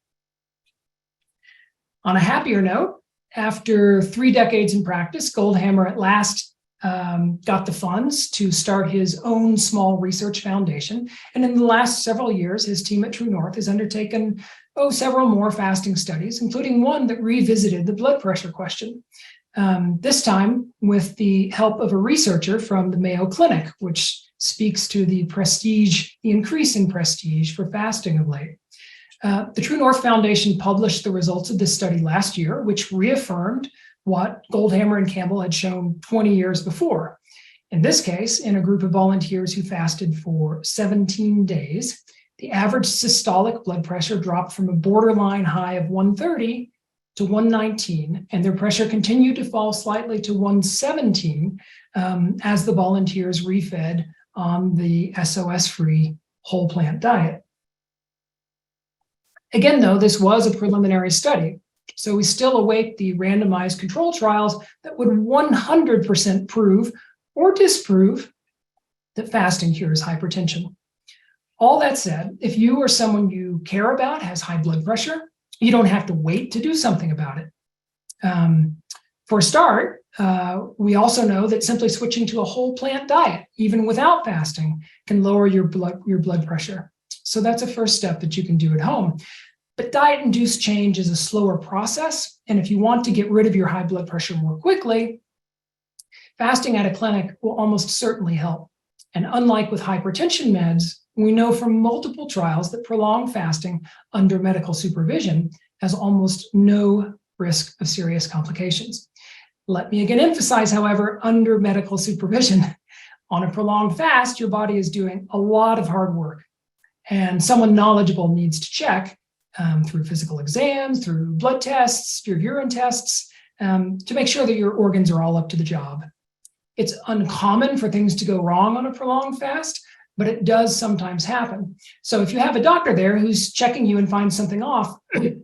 On a happier note, after 3 decades in practice, Goldhammer at last got the funds to start his own small research foundation. And in the last several years, his team at True North has undertaken several more fasting studies, including one that revisited the blood pressure question. This time with the help of a researcher from the Mayo Clinic, which speaks to the increase in prestige for fasting of late. The True North Foundation published the results of this study last year, which reaffirmed what Goldhammer and Campbell had shown 20 years before. In this case, in a group of volunteers who fasted for 17 days, the average systolic blood pressure dropped from a borderline high of 130 to 119, and their pressure continued to fall slightly to 117 as the volunteers refed on the SOS-free whole plant diet. Again, though, this was a preliminary study, so we still await the randomized control trials that would 100% prove or disprove that fasting cures hypertension. All that said, if you or someone you care about has high blood pressure, you don't have to wait to do something about it. For a start, we also know that simply switching to a whole plant diet, even without fasting, can lower your blood pressure. So that's a first step that you can do at home. But diet-induced change is a slower process. And if you want to get rid of your high blood pressure more quickly, fasting at a clinic will almost certainly help. And unlike with hypertension meds, we know from multiple trials that prolonged fasting under medical supervision has almost no risk of serious complications. Let me again emphasize, however, under medical supervision. On a prolonged fast, your body is doing a lot of hard work, and someone knowledgeable needs to check through physical exams, through blood tests, through urine tests, to make sure that your organs are all up to the job. It's uncommon for things to go wrong on a prolonged fast, but it does sometimes happen. So if you have a doctor there who's checking you and finds something off,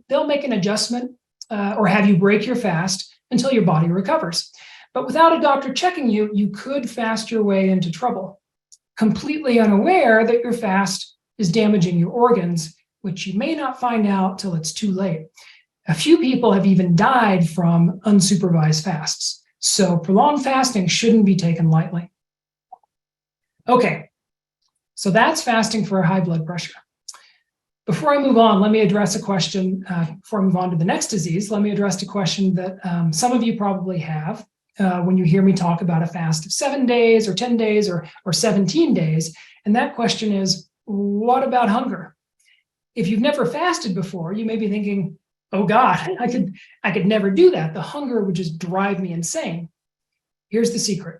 they'll make an adjustment or have you break your fast until your body recovers. But without a doctor checking you, you could fast your way into trouble, completely unaware that your fast is damaging your organs, which you may not find out till it's too late. A few people have even died from unsupervised fasts. So prolonged fasting shouldn't be taken lightly. Okay, so that's fasting for high blood pressure. Before I move on, let me address a question. Before I move on to the next disease, let me address a question that some of you probably have when you hear me talk about a fast of 7 days or 10 days or 17 days. And that question is, what about hunger? If you've never fasted before, you may be thinking, oh God, I could never do that. The hunger would just drive me insane. Here's the secret.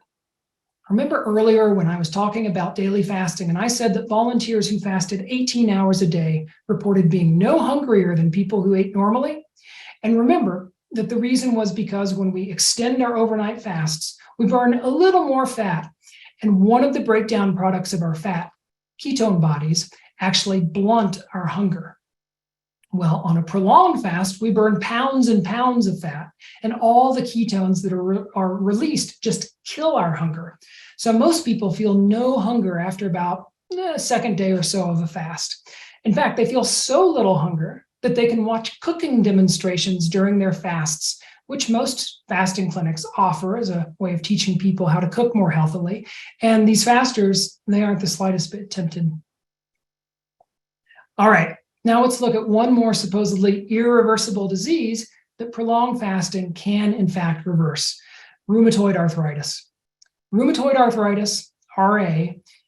Remember earlier when I was talking about daily fasting and I said that volunteers who fasted 18 hours a day reported being no hungrier than people who ate normally? And remember that the reason was because when we extend our overnight fasts, we burn a little more fat. And one of the breakdown products of our fat, ketone bodies, actually blunt our hunger. Well, on a prolonged fast, we burn pounds and pounds of fat, and all the ketones that are released just kill our hunger. So most people feel no hunger after about a second day or so of a fast. In fact, they feel so little hunger that they can watch cooking demonstrations during their fasts, which most fasting clinics offer as a way of teaching people how to cook more healthily. And these fasters, they aren't the slightest bit tempted. All right. Now let's look at one more supposedly irreversible disease that prolonged fasting can in fact reverse: rheumatoid arthritis. Rheumatoid arthritis, RA,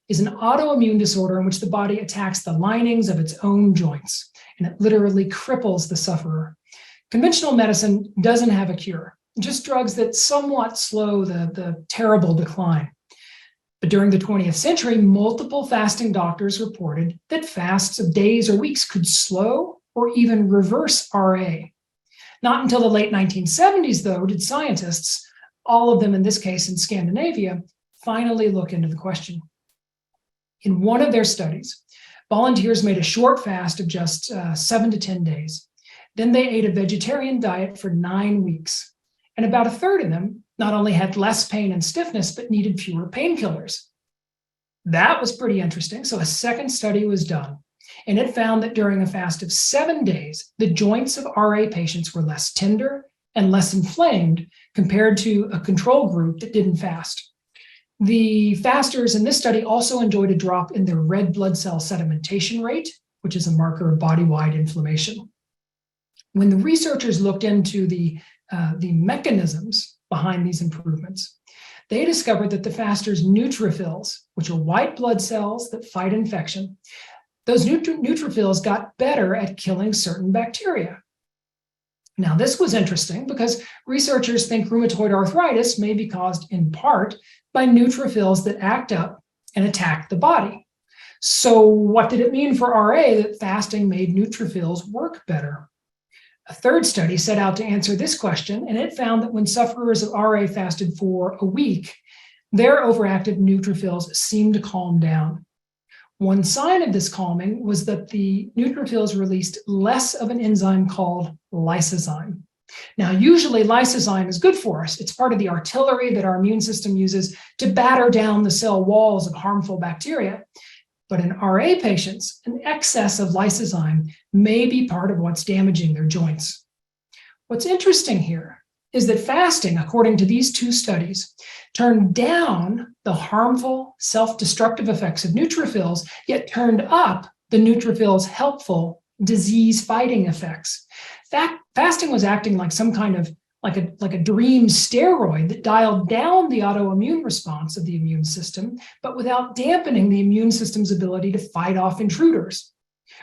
is an autoimmune disorder in which the body attacks the linings of its own joints, and it literally cripples the sufferer. Conventional medicine doesn't have a cure, just drugs that somewhat slow the terrible decline. But during the 20th century, multiple fasting doctors reported that fasts of days or weeks could slow or even reverse RA. Not until the late 1970s, though, did scientists, all of them in this case in Scandinavia, finally look into the question. In one of their studies, volunteers made a short fast of just 7 to 10 days. Then they ate a vegetarian diet for 9 weeks. And about a third of them not only had less pain and stiffness, but needed fewer painkillers. That was pretty interesting. So a second study was done, and it found that during a fast of 7 days, the joints of RA patients were less tender and less inflamed compared to a control group that didn't fast. The fasters in this study also enjoyed a drop in their red blood cell sedimentation rate, which is a marker of body-wide inflammation. When the researchers looked into the mechanisms behind these improvements, they discovered that the fasters' neutrophils, which are white blood cells that fight infection, those neutrophils got better at killing certain bacteria. Now, this was interesting because researchers think rheumatoid arthritis may be caused in part by neutrophils that act up and attack the body. So what did it mean for RA that fasting made neutrophils work better? A third study set out to answer this question, and it found that when sufferers of RA fasted for a week, their overactive neutrophils seemed to calm down. One sign of this calming was that the neutrophils released less of an enzyme called lysozyme. Now, usually lysozyme is good for us. It's part of the artillery that our immune system uses to batter down the cell walls of harmful bacteria. But in RA patients, an excess of lysozyme may be part of what's damaging their joints. What's interesting here is that fasting, according to these two studies, turned down the harmful self-destructive effects of neutrophils, yet turned up the neutrophils' helpful disease-fighting effects. Fasting was acting like some kind of like a dream steroid that dialed down the autoimmune response of the immune system, but without dampening the immune system's ability to fight off intruders.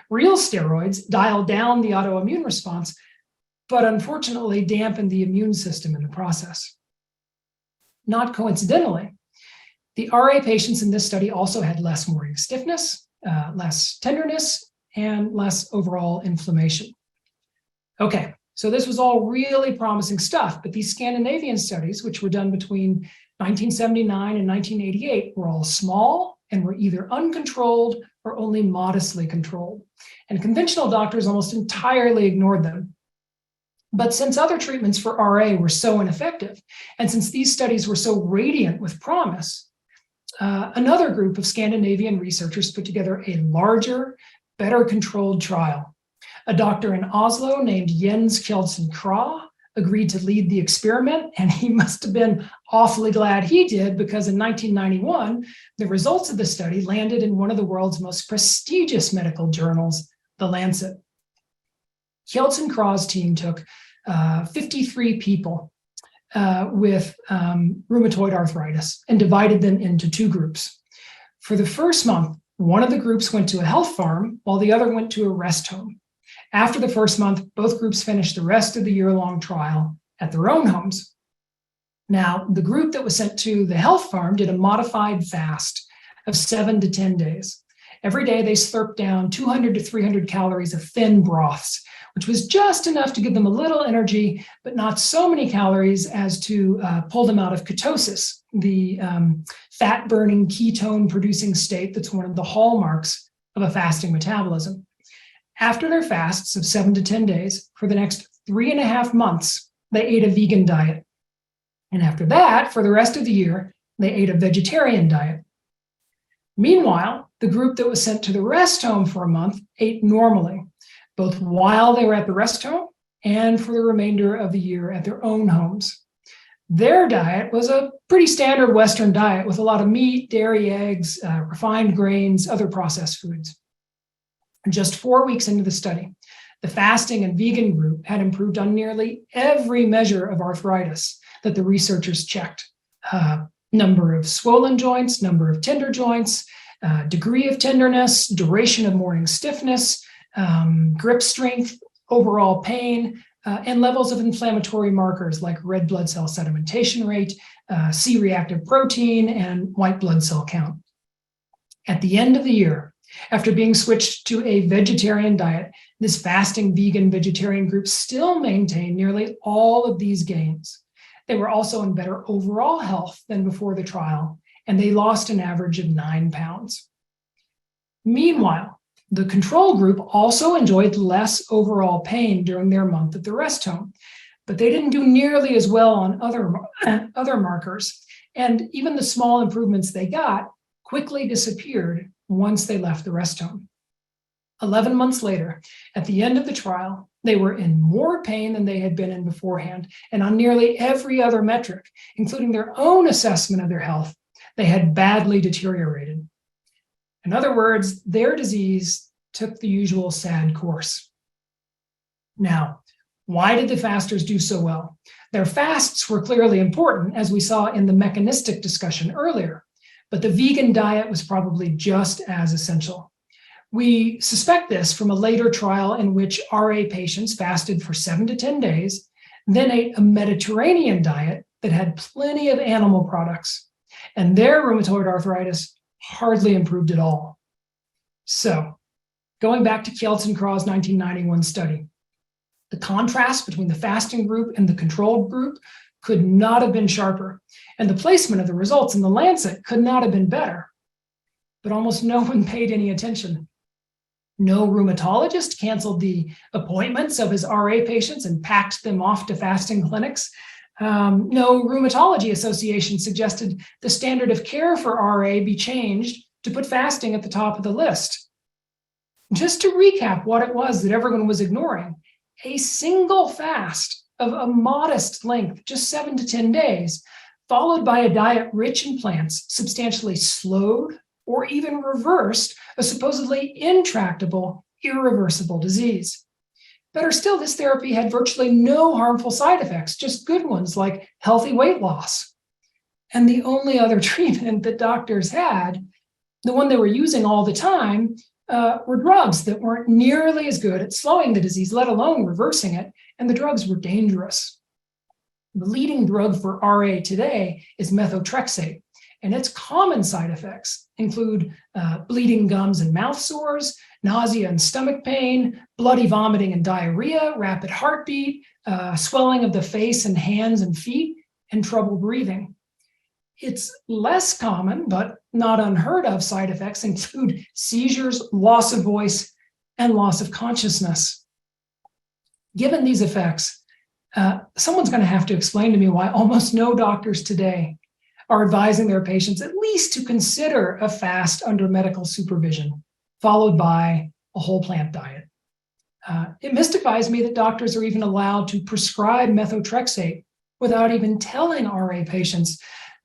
Real steroids dial down the autoimmune response, but unfortunately dampen the immune system in the process. Not coincidentally, the RA patients in this study also had less morning stiffness, less tenderness, and less overall inflammation. Okay. So this was all really promising stuff, but these Scandinavian studies, which were done between 1979 and 1988, were all small and were either uncontrolled or only modestly controlled. And conventional doctors almost entirely ignored them. But since other treatments for RA were so ineffective, and since these studies were so radiant with promise, another group of Scandinavian researchers put together a larger, better controlled trial. A doctor in Oslo named Jens Kjeldsen-Krag agreed to lead the experiment, and he must have been awfully glad he did, because in 1991, the results of the study landed in one of the world's most prestigious medical journals, The Lancet. Kjeldsen-Krag's team took 53 people with rheumatoid arthritis and divided them into two groups. For the first month, one of the groups went to a health farm while the other went to a rest home. After the first month, both groups finished the rest of the year-long trial at their own homes. Now, the group that was sent to the health farm did a modified fast of 7 to 10 days. Every day, they slurped down 200 to 300 calories of thin broths, which was just enough to give them a little energy, but not so many calories as to pull them out of ketosis, the fat-burning, ketone-producing state that's one of the hallmarks of a fasting metabolism. After their fasts of 7 to 10 days, for the next 3.5 months, they ate a vegan diet. And after that, for the rest of the year, they ate a vegetarian diet. Meanwhile, the group that was sent to the rest home for a month ate normally, both while they were at the rest home and for the remainder of the year at their own homes. Their diet was a pretty standard Western diet with a lot of meat, dairy, eggs, refined grains, other processed foods. Just 4 weeks into the study, the fasting and vegan group had improved on nearly every measure of arthritis that the researchers checked. Number of swollen joints, number of tender joints, degree of tenderness, duration of morning stiffness, grip strength, overall pain, and levels of inflammatory markers like red blood cell sedimentation rate, C-reactive protein, and white blood cell count. At the end of the year, after being switched to a vegetarian diet, this fasting vegan vegetarian group still maintained nearly all of these gains. They were also in better overall health than before the trial, and they lost an average of 9 pounds. Meanwhile, the control group also enjoyed less overall pain during their month at the rest home, but they didn't do nearly as well on other markers, and even the small improvements they got quickly disappeared once they left the rest home. 11 months later, at the end of the trial, they were in more pain than they had been in beforehand, and on nearly every other metric, including their own assessment of their health, they had badly deteriorated. In other words, their disease took the usual sad course. Now, why did the fasters do so well? Their fasts were clearly important, as we saw in the mechanistic discussion earlier, but the vegan diet was probably just as essential. We suspect this from a later trial in which RA patients fasted for 7 to 10 days, then ate a Mediterranean diet that had plenty of animal products, and their rheumatoid arthritis hardly improved at all. So, going back to Kjeldsen-Krag's 1991 study, the contrast between the fasting group and the controlled group could not have been sharper, and the placement of the results in the Lancet could not have been better. But almost no one paid any attention. No rheumatologist canceled the appointments of his RA patients and packed them off to fasting clinics. No rheumatology association suggested the standard of care for RA be changed to put fasting at the top of the list. Just to recap what it was that everyone was ignoring, a single fast of a modest length, just 7 to 10 days, followed by a diet rich in plants, substantially slowed or even reversed a supposedly intractable, irreversible disease. Better still, this therapy had virtually no harmful side effects, just good ones like healthy weight loss. And the only other treatment that doctors had, the one they were using all the time, were drugs that weren't nearly as good at slowing the disease, let alone reversing it, and the drugs were dangerous. The leading drug for RA today is methotrexate, and its common side effects include bleeding gums and mouth sores, nausea and stomach pain, bloody vomiting and diarrhea, rapid heartbeat, swelling of the face and hands and feet, and trouble breathing. Its less common, but not unheard of side effects include seizures, loss of voice, and loss of consciousness. Given these effects, someone's going to have to explain to me why almost no doctors today are advising their patients at least to consider a fast under medical supervision, followed by a whole plant diet. It mystifies me that doctors are even allowed to prescribe methotrexate without even telling RA patients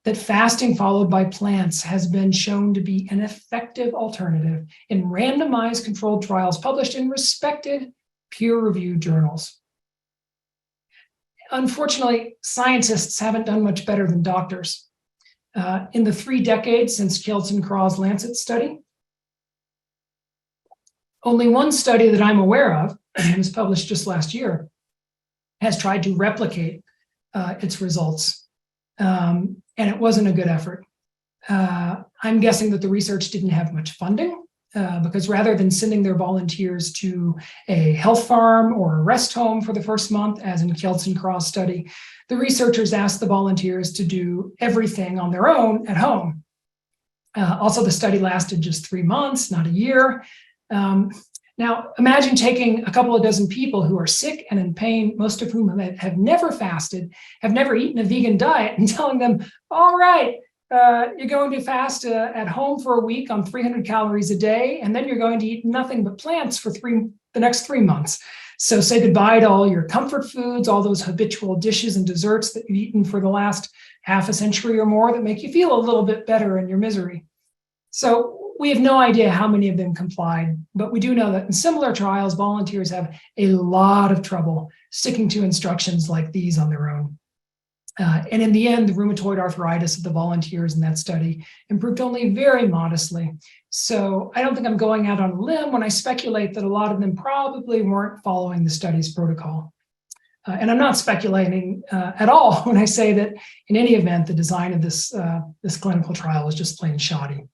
that fasting followed by plants has been shown to be an effective alternative in randomized controlled trials published in respected peer-reviewed journals. Unfortunately, scientists haven't done much better than doctors. In the 3 decades since Kelsen-Krause's Lancet study, only one study that I'm aware of, and was published just last year, has tried to replicate its results. And it wasn't a good effort. I'm guessing that the research didn't have much funding because rather than sending their volunteers to a health farm or a rest home for the first month, as in Kelsen-Krause's study, the researchers asked the volunteers to do everything on their own at home. Also, the study lasted just 3 months, not a year. Now, imagine taking a couple of dozen people who are sick and in pain, most of whom have never fasted, have never eaten a vegan diet, and telling them, all right, you're going to fast at home for a week on 300 calories a day, and then you're going to eat nothing but plants for the next 3 months. So say goodbye to all your comfort foods, all those habitual dishes and desserts that you've eaten for the last half a century or more that make you feel a little bit better in your misery. So we have no idea how many of them complied, but we do know that in similar trials, volunteers have a lot of trouble sticking to instructions like these on their own. And in the end, the rheumatoid arthritis of the volunteers in that study improved only very modestly. So I don't think I'm going out on a limb when I speculate that a lot of them probably weren't following the study's protocol. And I'm not speculating at all when I say that in any event, the design of this clinical trial is just plain shoddy.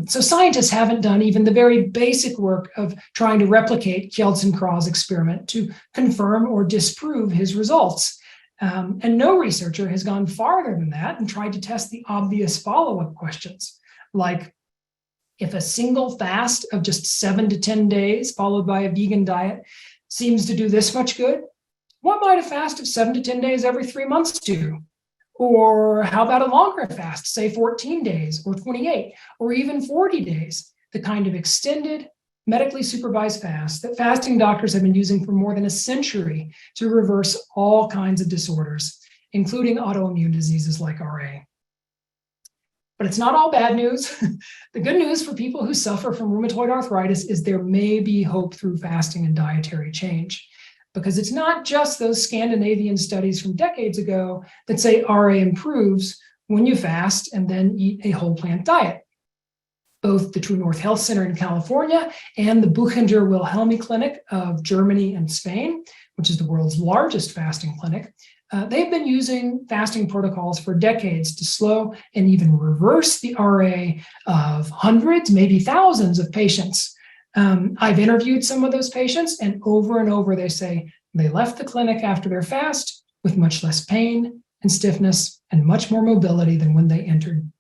So scientists haven't done even the very basic work of trying to replicate Kelsen-Krause's experiment to confirm or disprove his results. And no researcher has gone farther than that and tried to test the obvious follow-up questions, like if a single fast of just 7 to 10 days followed by a vegan diet seems to do this much good, what might a fast of 7 to 10 days every 3 months do? Or how about a longer fast, say 14 days or 28 or even 40 days, the kind of extended medically supervised fast that fasting doctors have been using for more than a century to reverse all kinds of disorders, including autoimmune diseases like RA. But it's not all bad news. The good news for people who suffer from rheumatoid arthritis is there may be hope through fasting and dietary change. Because it's not just those Scandinavian studies from decades ago that say RA improves when you fast and then eat a whole plant diet. Both the True North Health Center in California and the Buchinger Wilhelmi Clinic of Germany and Spain, which is the world's largest fasting clinic, they've been using fasting protocols for decades to slow and even reverse the RA of hundreds, maybe thousands of patients. I've interviewed some of those patients, and over they say they left the clinic after their fast with much less pain and stiffness and much more mobility than when they entered.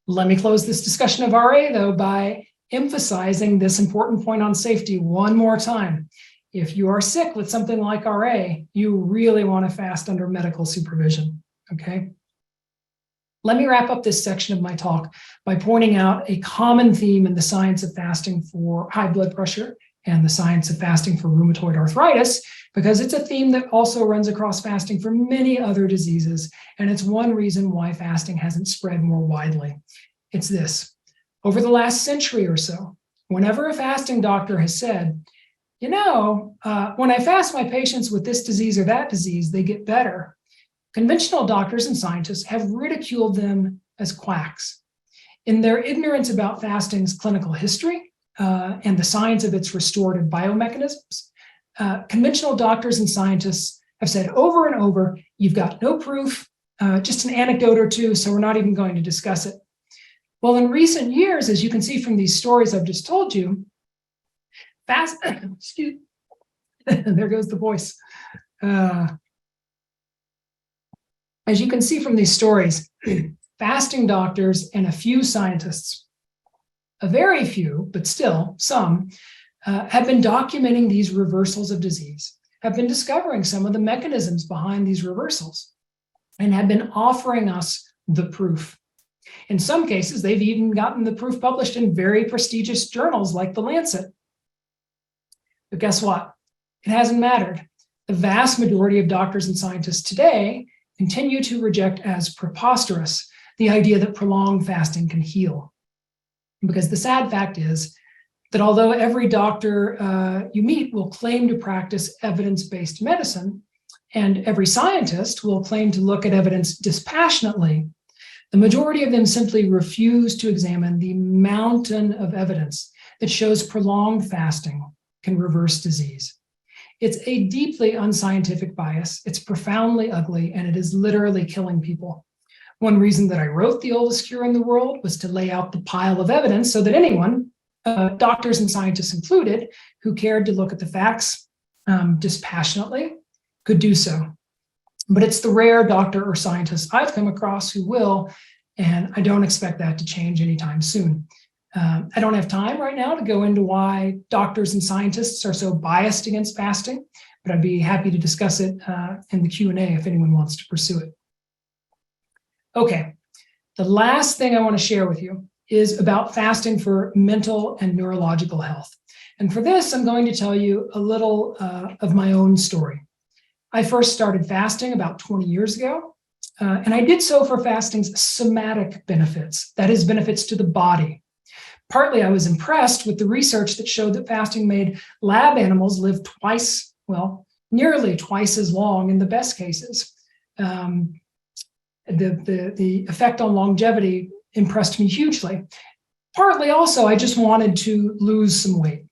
Let me close this discussion of RA, though, by emphasizing this important point on safety one more time. If you are sick with something like RA, you really want to fast under medical supervision, okay? Let me wrap up this section of my talk by pointing out a common theme in the science of fasting for high blood pressure and the science of fasting for rheumatoid arthritis, because it's a theme that also runs across fasting for many other diseases, and it's one reason why fasting hasn't spread more widely. It's this: over the last century or so, whenever a fasting doctor has said, you know, when I fast my patients with this disease or that disease, they get better, conventional doctors and scientists have ridiculed them as quacks. In their ignorance about fasting's clinical history and the science of its restorative biomechanisms, conventional doctors and scientists have said over and over, you've got no proof, just an anecdote or two, so we're not even going to discuss it. Well, in recent years, as you can see from these stories I've just told you, excuse, there goes the voice. As you can see from these stories, fasting doctors and a few scientists, a very few, but still some, have been documenting these reversals of disease, have been discovering some of the mechanisms behind these reversals, and have been offering us the proof. In some cases, they've even gotten the proof published in very prestigious journals like The Lancet. But guess what? It hasn't mattered. The vast majority of doctors and scientists today continue to reject as preposterous the idea that prolonged fasting can heal. Because the sad fact is that although every doctor you meet will claim to practice evidence-based medicine, and every scientist will claim to look at evidence dispassionately, the majority of them simply refuse to examine the mountain of evidence that shows prolonged fasting can reverse disease. It's a deeply unscientific bias, it's profoundly ugly, and it is literally killing people. One reason that I wrote The Oldest Cure in the World was to lay out the pile of evidence so that anyone, doctors and scientists included, who cared to look at the facts dispassionately could do so. But it's the rare doctor or scientist I've come across who will, and I don't expect that to change anytime soon. I don't have time right now to go into why doctors and scientists are so biased against fasting, but I'd be happy to discuss it in the Q&A if anyone wants to pursue it. Okay, the last thing I want to share with you is about fasting for mental and neurological health. And for this, I'm going to tell you a little of my own story. I first started fasting about 20 years ago, and I did so for fasting's somatic benefits, that is, benefits to the body. Partly, I was impressed with the research that showed that fasting made lab animals live twice, well, nearly twice as long in the best cases. The effect on longevity impressed me hugely. Partly also, I just wanted to lose some weight.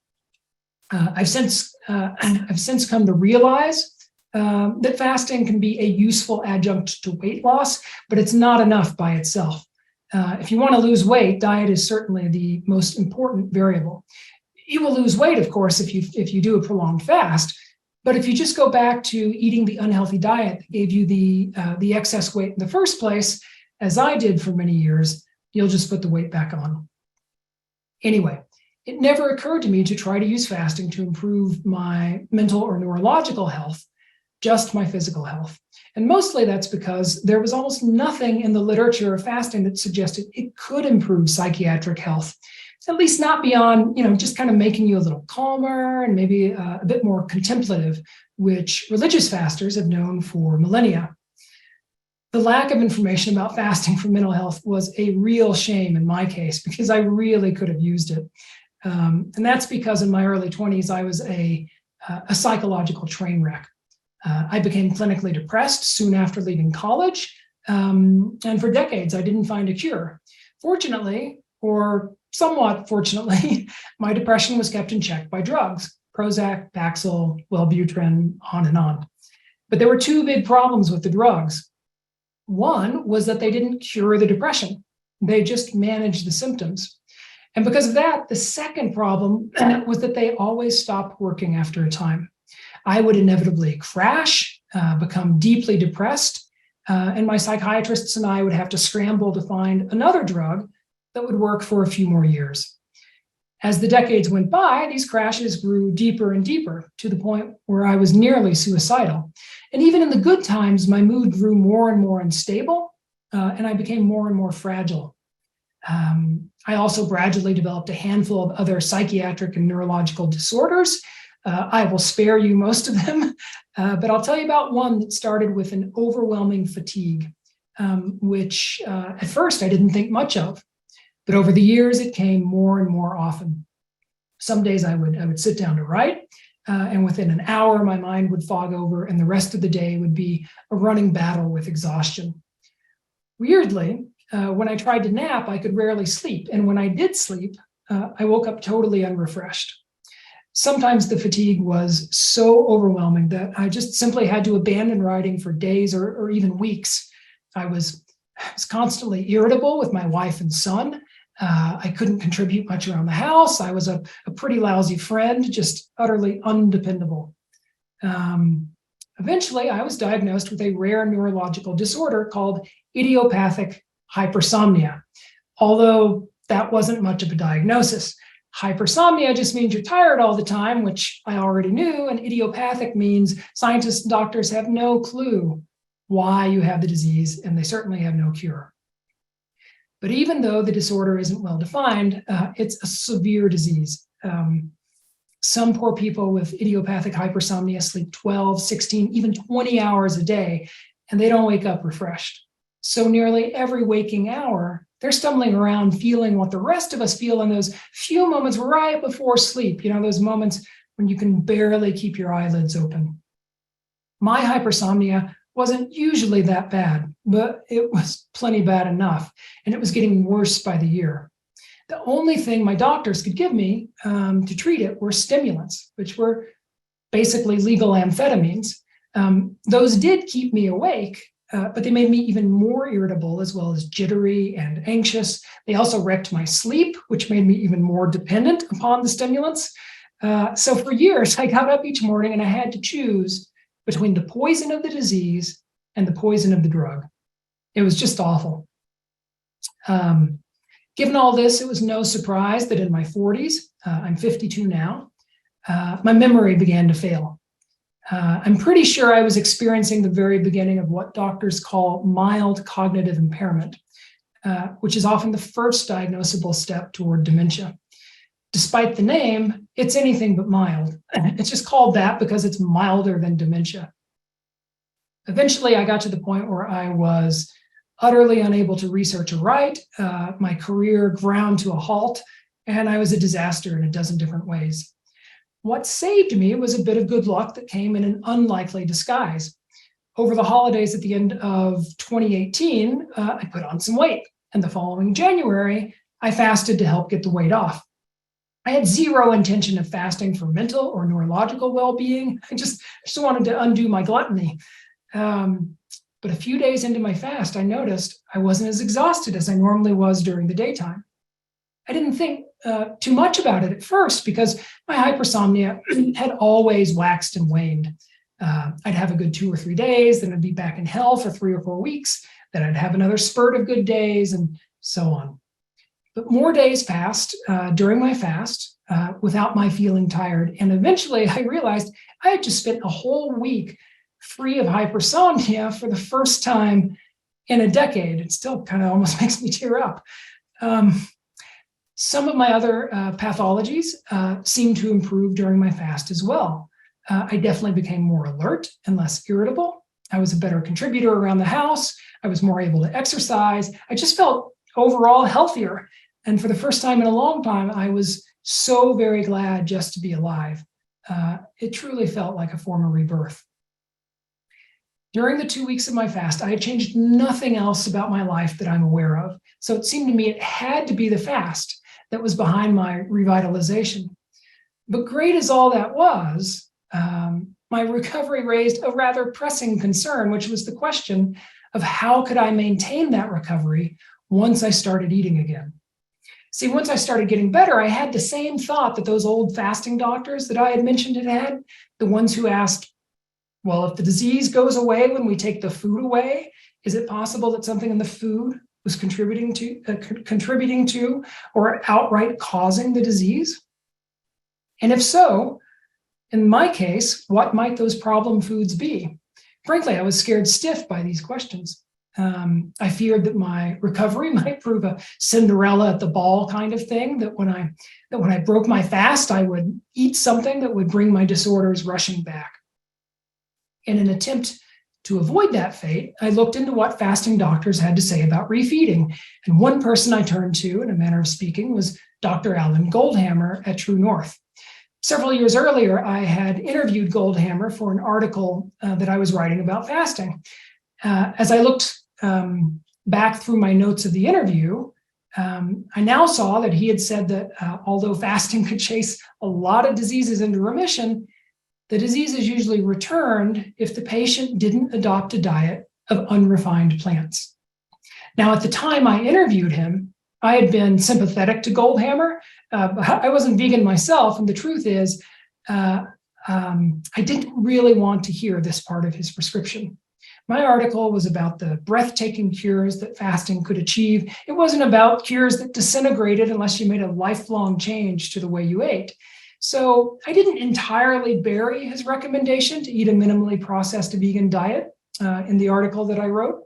I've since come to realize that fasting can be a useful adjunct to weight loss, but it's not enough by itself. If you want to lose weight, diet is certainly the most important variable. You will lose weight, of course, if you do a prolonged fast. But if you just go back to eating the unhealthy diet that gave you the excess weight in the first place, as I did for many years, you'll just put the weight back on. Anyway, it never occurred to me to try to use fasting to improve my mental or neurological health, just my physical health. And mostly that's because there was almost nothing in the literature of fasting that suggested it could improve psychiatric health, at least not beyond, just kind of making you a little calmer and maybe a bit more contemplative, which religious fasters have known for millennia. The lack of information about fasting for mental health was a real shame in my case, because I really could have used it. And that's because in my early 20s, I was a psychological train wreck. I became clinically depressed soon after leaving college, and for decades, I didn't find a cure. Fortunately, or somewhat fortunately, my depression was kept in check by drugs, Prozac, Paxil, Wellbutrin, on and on. But there were two big problems with the drugs. One was that they didn't cure the depression. They just managed the symptoms. And because of that, the second problem was that they always stopped working after a time. I would inevitably crash, become deeply depressed, and my psychiatrists and I would have to scramble to find another drug that would work for a few more years. As the decades went by, these crashes grew deeper and deeper to the point where I was nearly suicidal. And even in the good times, my mood grew more and more unstable, and I became more and more fragile. I also gradually developed a handful of other psychiatric and neurological disorders. I will spare you most of them, but I'll tell you about one that started with an overwhelming fatigue, which at first I didn't think much of. But over the years, it came more and more often. Some days I would sit down to write, and within an hour, my mind would fog over, and the rest of the day would be a running battle with exhaustion. Weirdly, when I tried to nap, I could rarely sleep. And when I did sleep, I woke up totally unrefreshed. Sometimes the fatigue was so overwhelming that I just simply had to abandon writing for days or even weeks. I was constantly irritable with my wife and son. I couldn't contribute much around the house. I was a pretty lousy friend, just utterly undependable. Eventually, I was diagnosed with a rare neurological disorder called idiopathic hypersomnia, although that wasn't much of a diagnosis. Hypersomnia just means you're tired all the time, which I already knew, and idiopathic means scientists and doctors have no clue why you have the disease, and they certainly have no cure. But even though the disorder isn't well defined, it's a severe disease. Some poor people with idiopathic hypersomnia sleep 12, 16, even 20 hours a day, and they don't wake up refreshed. So nearly every waking hour, they're stumbling around feeling what the rest of us feel in those few moments right before sleep, those moments when you can barely keep your eyelids open. My hypersomnia wasn't usually that bad, but it was plenty bad enough, and it was getting worse by the year. The only thing my doctors could give me to treat it were stimulants, which were basically legal amphetamines. Those did keep me awake, but they made me even more irritable, as well as jittery and anxious. They also wrecked my sleep, which made me even more dependent upon the stimulants. So for years, I got up each morning and I had to choose between the poison of the disease and the poison of the drug. It was just awful. Given all this, it was no surprise that in my 40s, I'm 52 now, my memory began to fail. I'm pretty sure I was experiencing the very beginning of what doctors call mild cognitive impairment, which is often the first diagnosable step toward dementia. Despite the name, it's anything but mild. It's just called that because it's milder than dementia. Eventually, I got to the point where I was utterly unable to research or write. My career ground to a halt, and I was a disaster in a dozen different ways. What saved me was a bit of good luck that came in an unlikely disguise. Over the holidays at the end of 2018, I put on some weight, and the following January, I fasted to help get the weight off. I had zero intention of fasting for mental or neurological well-being. I just wanted to undo my gluttony. But a few days into my fast, I noticed I wasn't as exhausted as I normally was during the daytime. I didn't think too much about it at first because my hypersomnia had always waxed and waned. I'd have a good 2 or 3 days, then I'd be back in hell for 3 or 4 weeks, then I'd have another spurt of good days, and so on. But more days passed during my fast without my feeling tired, and eventually I realized I had just spent a whole week free of hypersomnia for the first time in a decade. It still kind of almost makes me tear up. Some of my other pathologies seemed to improve during my fast as well. I definitely became more alert and less irritable. I was a better contributor around the house. I was more able to exercise. I just felt overall healthier. And for the first time in a long time, I was so very glad just to be alive. It truly felt like a form of rebirth. During the 2 weeks of my fast, I had changed nothing else about my life that I'm aware of. So it seemed to me it had to be the fast that was behind my revitalization. But great as all that was, my recovery raised a rather pressing concern, which was the question of how could I maintain that recovery once I started eating again? See, once I started getting better, I had the same thought that those old fasting doctors that I had mentioned had, the ones who asked, well, if the disease goes away when we take the food away, is it possible that something in the food was contributing to or outright causing the disease? And if so, in my case, what might those problem foods be? Frankly, I was scared stiff by these questions. I feared that my recovery might prove a Cinderella at the ball kind of thing, that when I broke my fast, I would eat something that would bring my disorders rushing back. In an attempt to avoid that fate, I looked into what fasting doctors had to say about refeeding. And one person I turned to, in a manner of speaking, was Dr. Alan Goldhammer at True North. Several years earlier, I had interviewed Goldhammer for an article that I was writing about fasting. As I looked back through my notes of the interview, I now saw that he had said that although fasting could chase a lot of diseases into remission, the diseases usually returned if the patient didn't adopt a diet of unrefined plants. Now, at the time I interviewed him, I had been sympathetic to Goldhammer. I wasn't vegan myself, and the truth is, I I didn't really want to hear this part of his prescription. My article was about the breathtaking cures that fasting could achieve. It wasn't about cures that disintegrated unless you made a lifelong change to the way you ate. So I didn't entirely bury his recommendation to eat a minimally processed vegan diet in the article that I wrote,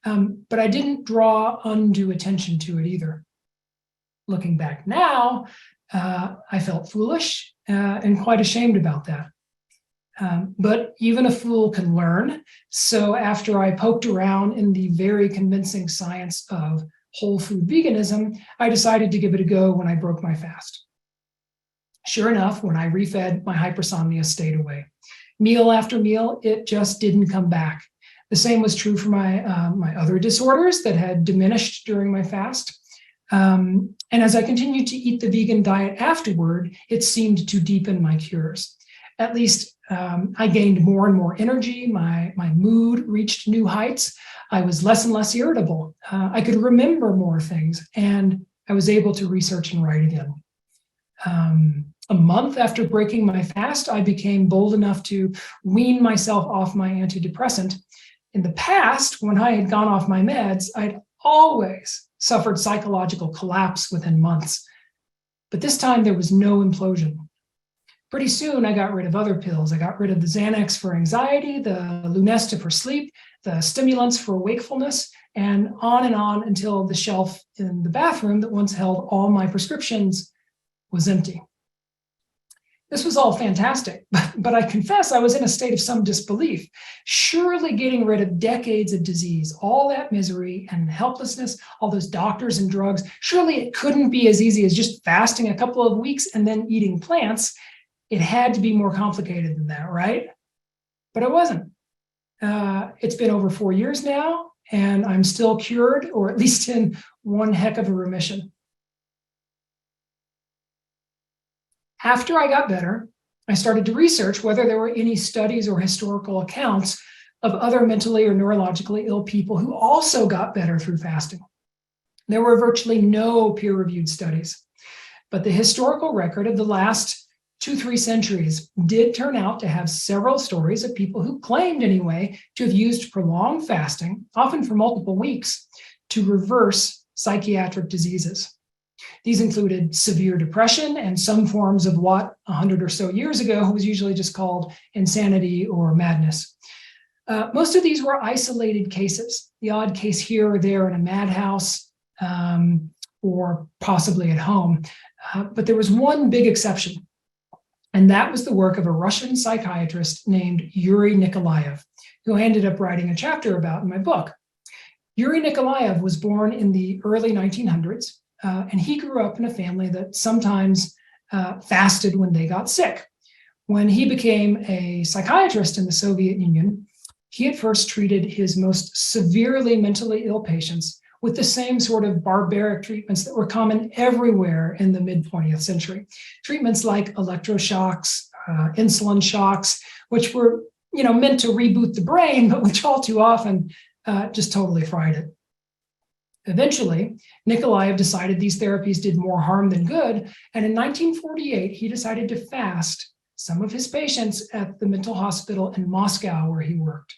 but I didn't draw undue attention to it either. Looking back now, I felt foolish and quite ashamed about that. But even a fool can learn. So after I poked around in the very convincing science of whole food veganism, I decided to give it a go when I broke my fast. Sure enough, when I refed, my hypersomnia stayed away. Meal after meal, it just didn't come back. The same was true for my other disorders that had diminished during my fast. And as I continued to eat the vegan diet afterward, it seemed to deepen my cures. At least I gained more and more energy. My mood reached new heights. I was less and less irritable. I could remember more things, and I was able to research and write again. A month after breaking my fast, I became bold enough to wean myself off my antidepressant. In the past, when I had gone off my meds, I'd always suffered psychological collapse within months. But this time there was no implosion. Pretty soon, I got rid of other pills. I got rid of the Xanax for anxiety, the Lunesta for sleep, the stimulants for wakefulness, and on until the shelf in the bathroom that once held all my prescriptions was empty. This was all fantastic, but I confess I was in a state of some disbelief. Surely getting rid of decades of disease, all that misery and helplessness, all those doctors and drugs, surely it couldn't be as easy as just fasting a couple of weeks and then eating plants. It had to be more complicated than that, right? But it wasn't. It's been over 4 years now, and I'm still cured, or at least in one heck of a remission. After I got better, I started to research whether there were any studies or historical accounts of other mentally or neurologically ill people who also got better through fasting. There were virtually no peer-reviewed studies, but the historical record of the last 2-3 centuries did turn out to have several stories of people who claimed, anyway, to have used prolonged fasting, often for multiple weeks, to reverse psychiatric diseases. These included severe depression and some forms of what 100 or so years ago was usually just called insanity or madness. Most of these were isolated cases, the odd case here or there in a madhouse or possibly at home. But there was one big exception, and that was the work of a Russian psychiatrist named Yuri Nikolaev, who I ended up writing a chapter about in my book. Yuri Nikolaev was born in the early 1900s. And he grew up in a family that sometimes fasted when they got sick. When he became a psychiatrist in the Soviet Union, he at first treated his most severely mentally ill patients with the same sort of barbaric treatments that were common everywhere in the mid-20th century. Treatments like electroshocks, insulin shocks, which were meant to reboot the brain, but which all too often just totally fried it. Eventually, Nikolaev decided these therapies did more harm than good, and in 1948, he decided to fast some of his patients at the mental hospital in Moscow where he worked.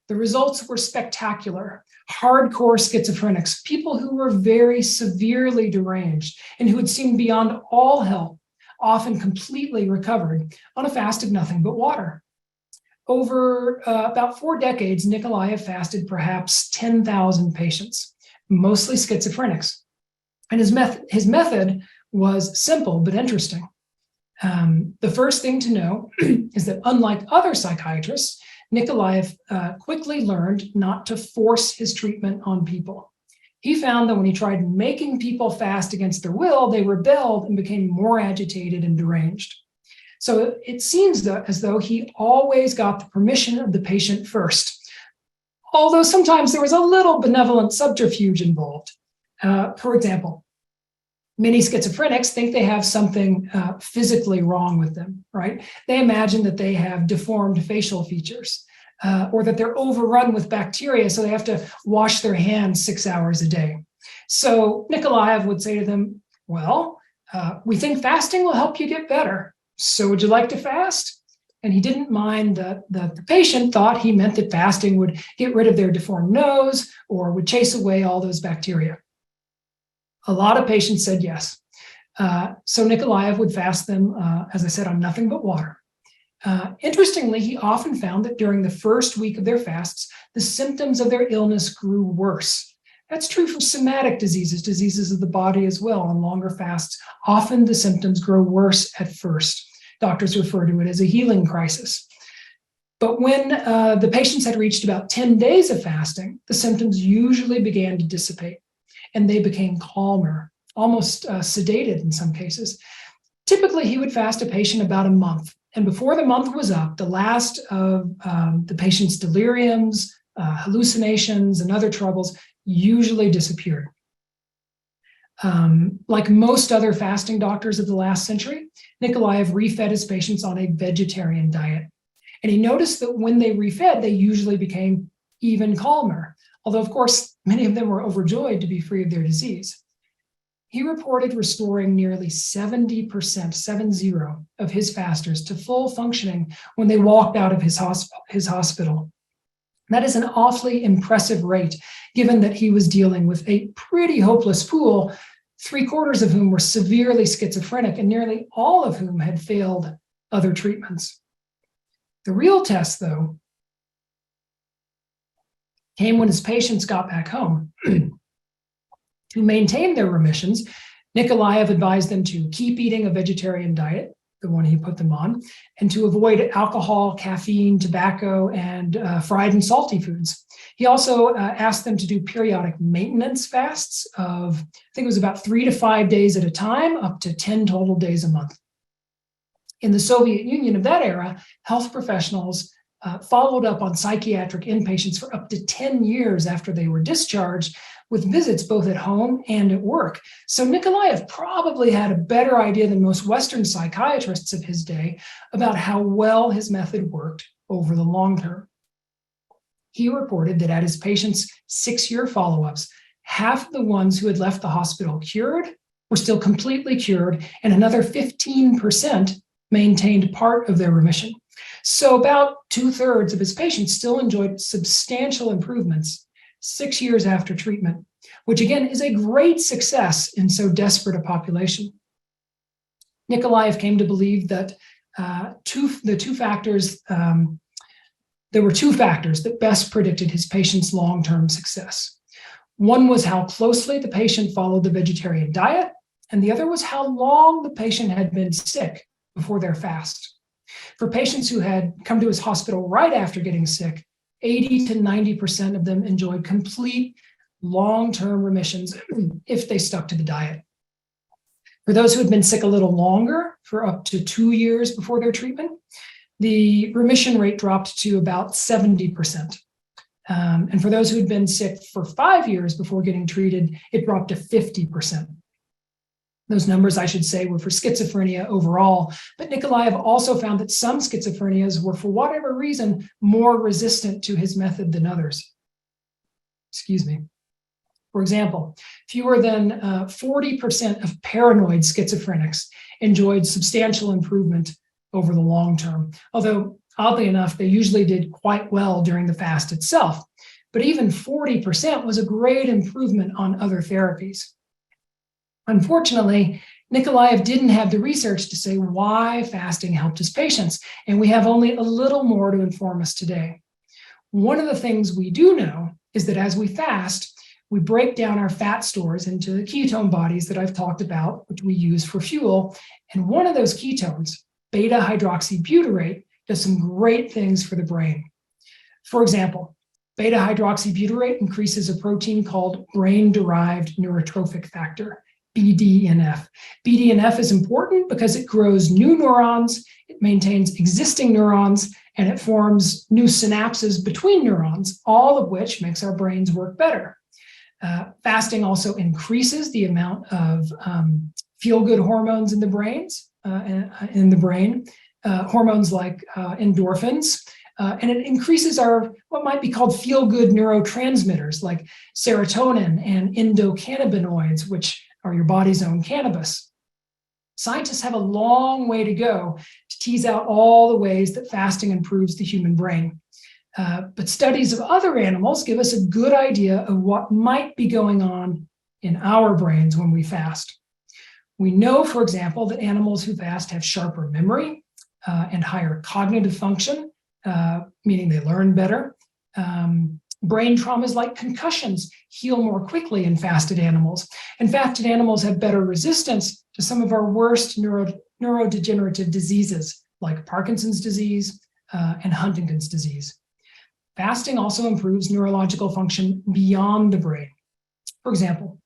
The results were spectacular. Hardcore schizophrenics, people who were very severely deranged and who had seemed beyond all help, often completely recovered on a fast of nothing but water. Over about 4 decades, Nikolaev fasted perhaps 10,000 patients, mostly schizophrenics. And his method was simple but interesting. The first thing to know is that unlike other psychiatrists, Nikolaev quickly learned not to force his treatment on people. He found that when he tried making people fast against their will, they rebelled and became more agitated and deranged. So it seems as though he always got the permission of the patient first, although sometimes there was a little benevolent subterfuge involved. For example, many schizophrenics think they have something physically wrong with them, right? They imagine that they have deformed facial features or that they're overrun with bacteria, so they have to wash their hands 6 hours a day. So Nikolaev would say to them, well, we think fasting will help you get better. So would you like to fast? And he didn't mind that the patient thought he meant that fasting would get rid of their deformed nose or would chase away all those bacteria. A lot of patients said yes. So Nikolaev would fast them, as I said, on nothing but water. Interestingly, he often found that during the first week of their fasts, the symptoms of their illness grew worse. That's true for somatic diseases of the body as well. On longer fasts, often the symptoms grow worse at first. Doctors refer to it as a healing crisis. But when the patients had reached about 10 days of fasting, the symptoms usually began to dissipate, and they became calmer, almost sedated in some cases. Typically, he would fast a patient about a month. And before the month was up, the last of the patient's deliriums, hallucinations, and other troubles usually disappeared. Like most other fasting doctors of the last century, Nikolaev refed his patients on a vegetarian diet. And he noticed that when they refed, they usually became even calmer, although, of course, many of them were overjoyed to be free of their disease. He reported restoring nearly 70% of his fasters to full functioning when they walked out of his hospital. That is an awfully impressive rate, given that he was dealing with a pretty hopeless pool, 3/4 of whom were severely schizophrenic and nearly all of whom had failed other treatments. The real test, though, came when his patients got back home. To maintain their remissions, Nikolaev advised them to keep eating a vegetarian diet, the one he put them on, and to avoid alcohol, caffeine, tobacco, and fried and salty foods. He also asked them to do periodic maintenance fasts of, I think it was about 3 to 5 days at a time, up to 10 total days a month. In the Soviet Union of that era, health professionals followed up on psychiatric inpatients for up to 10 years after they were discharged, with visits both at home and at work. So Nikolaev probably had a better idea than most Western psychiatrists of his day about how well his method worked over the long term. He reported that at his patients' 6-year follow-ups, half of the ones who had left the hospital cured were still completely cured, and another 15% maintained part of their remission. So about 2/3 of his patients still enjoyed substantial improvements 6 years after treatment, which again is a great success in so desperate a population. Nikolaev came to believe that there were two factors that best predicted his patient's long-term success. One was how closely the patient followed the vegetarian diet, and the other was how long the patient had been sick before their fast. For patients who had come to his hospital right after getting sick, 80 to 90% of them enjoyed complete long-term remissions if they stuck to the diet. For those who had been sick a little longer, for up to 2 years before their treatment, the remission rate dropped to about 70%. And for those who had been sick for 5 years before getting treated, it dropped to 50%. Those numbers, I should say, were for schizophrenia overall, but Nikolaev also found that some schizophrenias were, for whatever reason, more resistant to his method than others. Excuse me. For example, fewer than 40% of paranoid schizophrenics enjoyed substantial improvement over the long term, although oddly enough, they usually did quite well during the fast itself. But even 40% was a great improvement on other therapies. Unfortunately, Nikolaev didn't have the research to say why fasting helped his patients, and we have only a little more to inform us today. One of the things we do know is that as we fast, we break down our fat stores into the ketone bodies that I've talked about, which we use for fuel, and one of those ketones, beta-hydroxybutyrate, does some great things for the brain. For example, beta-hydroxybutyrate increases a protein called brain-derived neurotrophic factor, BDNF. BDNF is important because it grows new neurons, it maintains existing neurons, and it forms new synapses between neurons, all of which makes our brains work better. Fasting also increases the amount of feel-good hormones in the brain, hormones like endorphins, and it increases our what might be called feel-good neurotransmitters like serotonin and endocannabinoids, which are your body's own cannabis. Scientists have a long way to go to tease out all the ways that fasting improves the human brain. But studies of other animals give us a good idea of what might be going on in our brains when we fast. We know, for example, that animals who fast have sharper memory and higher cognitive function, meaning they learn better. Brain traumas like concussions heal more quickly in fasted animals. And fasted animals have better resistance to some of our worst neurodegenerative diseases like Parkinson's disease and Huntington's disease. Fasting also improves neurological function beyond the brain. For example,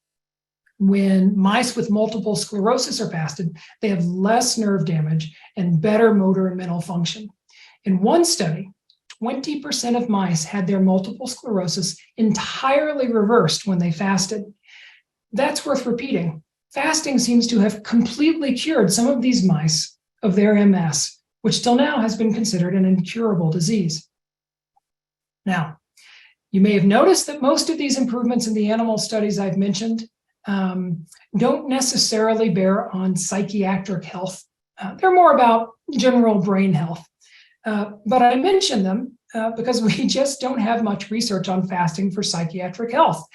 when mice with multiple sclerosis are fasted, they have less nerve damage and better motor and mental function. In one study, 20% of mice had their multiple sclerosis entirely reversed when they fasted. That's worth repeating. Fasting seems to have completely cured some of these mice of their MS, which till now has been considered an incurable disease. Now, you may have noticed that most of these improvements in the animal studies I've mentioned don't necessarily bear on psychiatric health. They're more about general brain health. But I mention them because we just don't have much research on fasting for psychiatric health.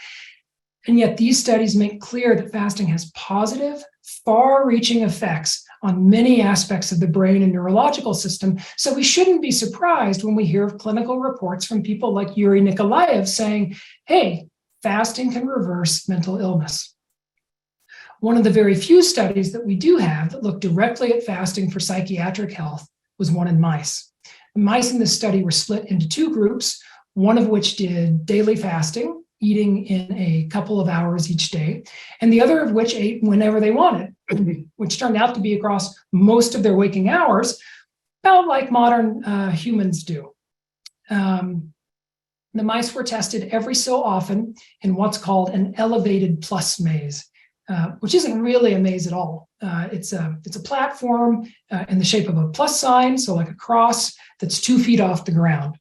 And yet these studies make clear that fasting has positive, far-reaching effects on many aspects of the brain and neurological system. So we shouldn't be surprised when we hear of clinical reports from people like Yuri Nikolaev saying, hey, fasting can reverse mental illness. One of the very few studies that we do have that look directly at fasting for psychiatric health was one in mice. The mice in this study were split into two groups, one of which did daily fasting, eating in a couple of hours each day, and the other of which ate whenever they wanted, which turned out to be across most of their waking hours, about like modern humans do. The mice were tested every so often in what's called an elevated plus maze, which isn't really a maze at all. It's a platform in the shape of a plus sign, so like a cross that's 2 feet off the ground.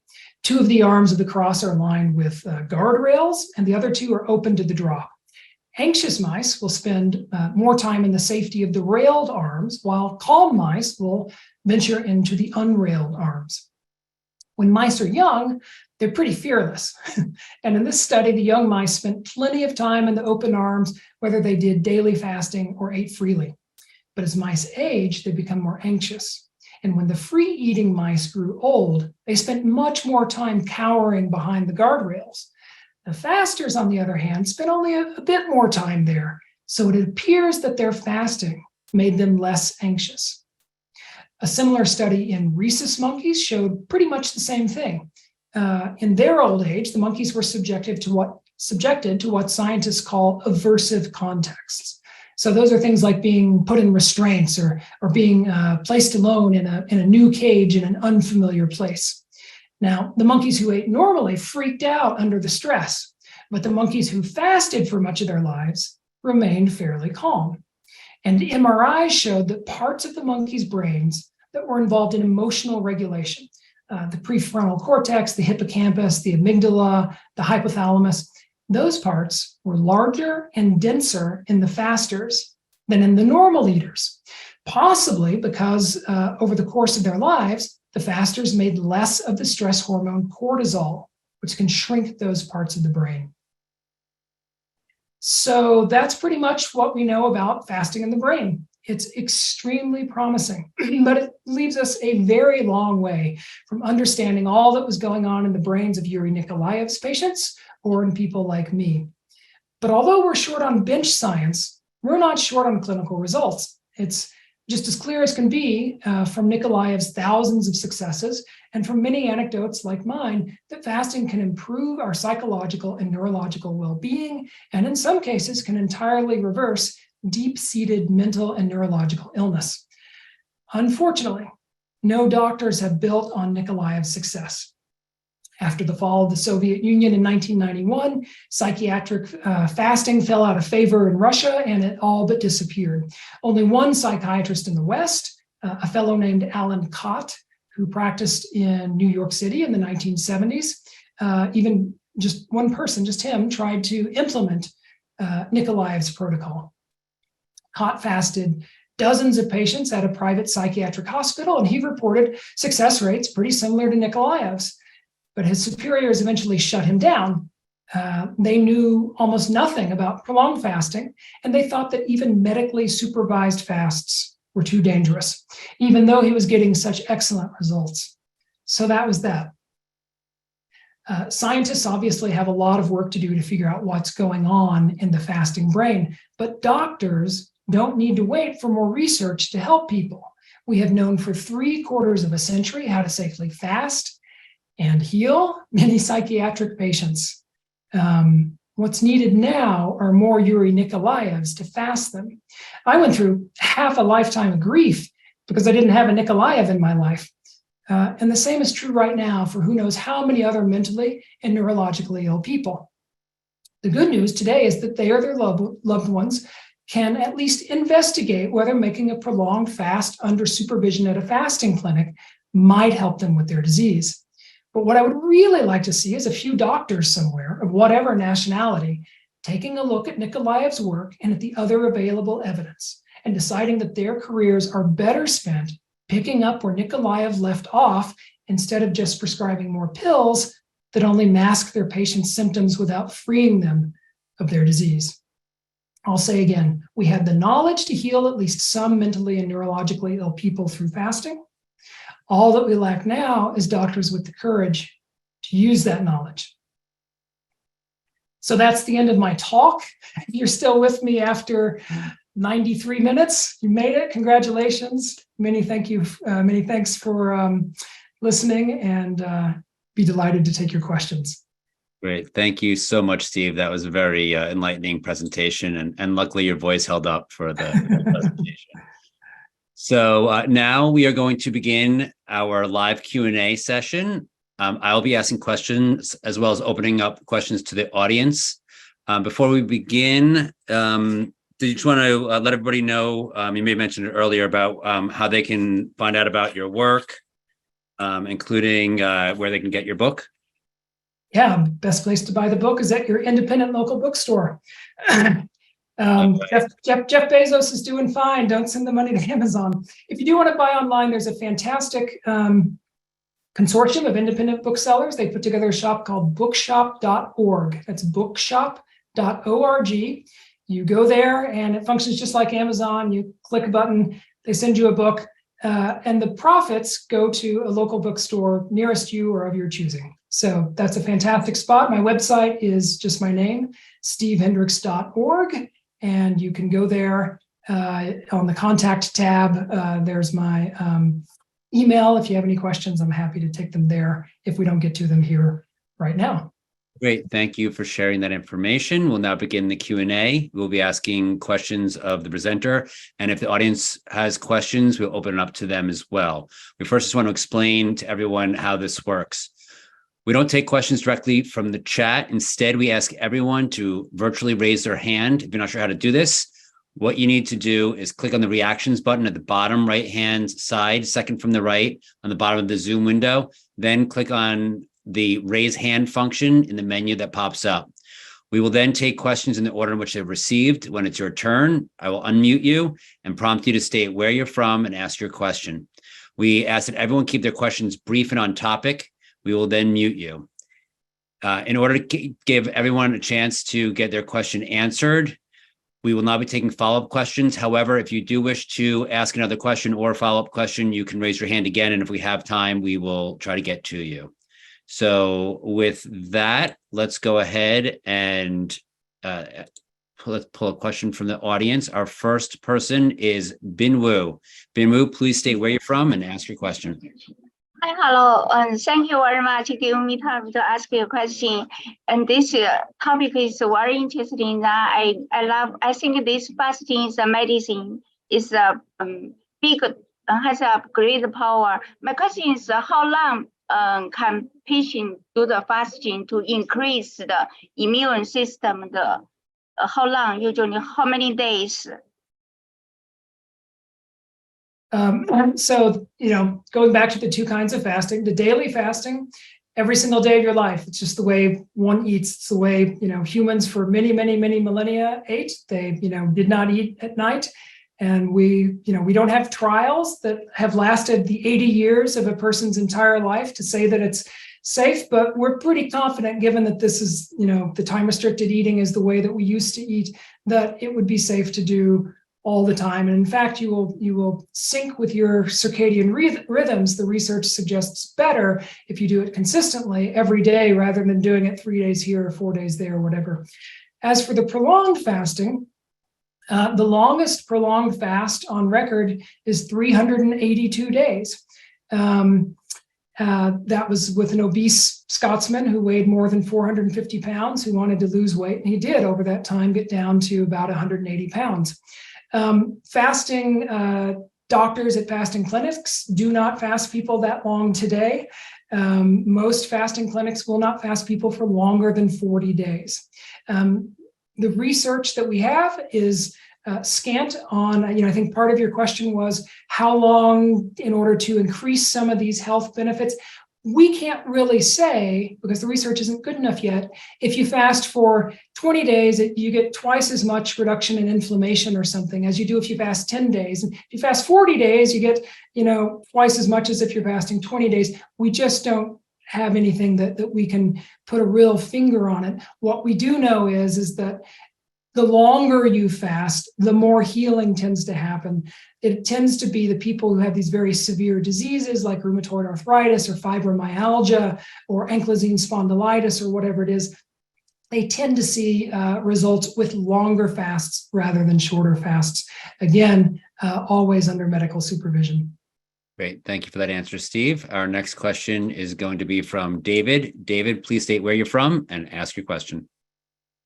Two of the arms of the cross are lined with guardrails, and the other two are open to the drop. Anxious mice will spend more time in the safety of the railed arms, while calm mice will venture into the unrailed arms. When mice are young, they're pretty fearless. And in this study, the young mice spent plenty of time in the open arms, whether they did daily fasting or ate freely. But as mice age, they become more anxious. And when the free-eating mice grew old, they spent much more time cowering behind the guardrails. The fasters, on the other hand, spent only a bit more time there. So it appears that their fasting made them less anxious. A similar study in rhesus monkeys showed pretty much the same thing. In their old age, the monkeys were subjected to what scientists call aversive contexts. So those are things like being put in restraints or being placed alone in a new cage in an unfamiliar place. Now, the monkeys who ate normally freaked out under the stress, but the monkeys who fasted for much of their lives remained fairly calm. And MRIs showed that parts of the monkeys' brains that were involved in emotional regulation, the prefrontal cortex, the hippocampus, the amygdala, the hypothalamus, those parts were larger and denser in the fasters than in the normal eaters, possibly because over the course of their lives, the fasters made less of the stress hormone cortisol, which can shrink those parts of the brain. So that's pretty much what we know about fasting in the brain. It's extremely promising, but it leaves us a very long way from understanding all that was going on in the brains of Yuri Nikolaev's patients or in people like me. But although we're short on bench science, we're not short on clinical results. It's just as clear as can be from Nikolaev's thousands of successes and from many anecdotes like mine that fasting can improve our psychological and neurological well-being, and in some cases can entirely reverse deep-seated mental and neurological illness. Unfortunately, no doctors have built on Nikolaev's success. After the fall of the Soviet Union in 1991, psychiatric fasting fell out of favor in Russia, and it all but disappeared. Only one psychiatrist in the West, a fellow named Alan Kott, who practiced in New York City in the 1970s, even just one person, just him, tried to implement Nikolaev's protocol. Kott fasted dozens of patients at a private psychiatric hospital, and he reported success rates pretty similar to Nikolaev's. But his superiors eventually shut him down. They knew almost nothing about prolonged fasting, and they thought that even medically supervised fasts were too dangerous, even though he was getting such excellent results. So that was that. Scientists obviously have a lot of work to do to figure out what's going on in the fasting brain, but doctors don't need to wait for more research to help people. We have known for 3/4 of a century how to safely fast and heal many psychiatric patients. What's needed now are more Yuri Nikolaevs to fast them. I went through half a lifetime of grief because I didn't have a Nikolaev in my life. And the same is true right now for who knows how many other mentally and neurologically ill people. The good news today is that they or their loved ones can at least investigate whether making a prolonged fast under supervision at a fasting clinic might help them with their disease. But what I would really like to see is a few doctors somewhere of whatever nationality taking a look at Nikolaev's work and at the other available evidence and deciding that their careers are better spent picking up where Nikolaev left off instead of just prescribing more pills that only mask their patients' symptoms without freeing them of their disease. I'll say again, we had the knowledge to heal at least some mentally and neurologically ill people through fasting. All that we lack now is doctors with the courage to use that knowledge. So that's the end of my talk. If you're still with me after 93 minutes, you made it. Congratulations. Many thanks for listening, and be delighted to take your questions. Great. Thank you so much, Steve. That was a very enlightening presentation, and luckily your voice held up for the presentation. So now we are going to begin our live Q&A session. I'll be asking questions as well as opening up questions to the audience. Before we begin, did you just want to let everybody know, you may have mentioned it earlier, about how they can find out about your work, including where they can get your book? Yeah, best place to buy the book is at your independent local bookstore. Jeff Bezos is doing fine. Don't send the money to Amazon. If you do want to buy online, there's a fantastic consortium of independent booksellers. They put together a shop called bookshop.org. That's bookshop.org. You go there and it functions just like Amazon. You click a button, they send you a book, and the profits go to a local bookstore nearest you or of your choosing. So that's a fantastic spot. My website is just my name, stevehendricks.org, and you can go there on the contact tab. There's my email. If you have any questions, I'm happy to take them there if we don't get to them here right now. Great. Thank you for sharing that information. We'll now begin the Q&A. We'll be asking questions of the presenter. And if the audience has questions, we'll open it up to them as well. We first just want to explain to everyone how this works. We don't take questions directly from the chat. Instead, we ask everyone to virtually raise their hand. If you're not sure how to do this, what you need to do is click on the reactions button at the bottom right-hand side, second from the right, on the bottom of the Zoom window. Then click on the raise hand function in the menu that pops up. We will then take questions in the order in which they're received. When it's your turn, I will unmute you and prompt you to state where you're from and ask your question. We ask that everyone keep their questions brief and on topic. We will then mute you. In order to give everyone a chance to get their question answered, we will not be taking follow-up questions. However, if you do wish to ask another question or a follow-up question, you can raise your hand again. And if we have time, we will try to get to you. So with that, let's go ahead and let's pull a question from the audience. Our first person is Binwoo. Binwoo, please state where you're from and ask your question. Hi, hello, and thank you very much for giving me time to ask you a question. And this topic is very interesting. That I think this fasting is a medicine. Is a big, has a great power. My question is, how long can patient do the fasting to increase the immune system? How long, usually, how many days? So, going back to the two kinds of fasting, the daily fasting, every single day of your life, it's just the way one eats. It's the way, humans for many, many, many millennia ate. They, did not eat at night. And we don't have trials that have lasted the 80 years of a person's entire life to say that it's safe, but we're pretty confident, given that this is, the time restricted eating is the way that we used to eat, that it would be safe to do all the time. And in fact, you will sync with your circadian rhythms. The research suggests better if you do it consistently every day rather than doing it 3 days here or 4 days there or whatever. As for the prolonged fasting, the longest prolonged fast on record is 382 days. That was with an obese Scotsman who weighed more than 450 pounds, who wanted to lose weight. And he did, over that time, get down to about 180 pounds. Fasting doctors at fasting clinics do not fast people that long today. Most fasting clinics will not fast people for longer than 40 days. The research that we have is scant on, I think part of your question was how long in order to increase some of these health benefits. We can't really say, because the research isn't good enough yet, if you fast for 20 days, you get twice as much reduction in inflammation or something as you do if you fast 10 days. And if you fast 40 days, you get, twice as much as if you're fasting 20 days. We just don't have anything that we can put a real finger on it. What we do know is that the longer you fast, the more healing tends to happen. It tends to be the people who have these very severe diseases like rheumatoid arthritis or fibromyalgia or ankylosing spondylitis or whatever it is. They tend to see results with longer fasts rather than shorter fasts. Again, always under medical supervision. Great. Thank you for that answer, Steve. Our next question is going to be from David. David, please state where you're from and ask your question.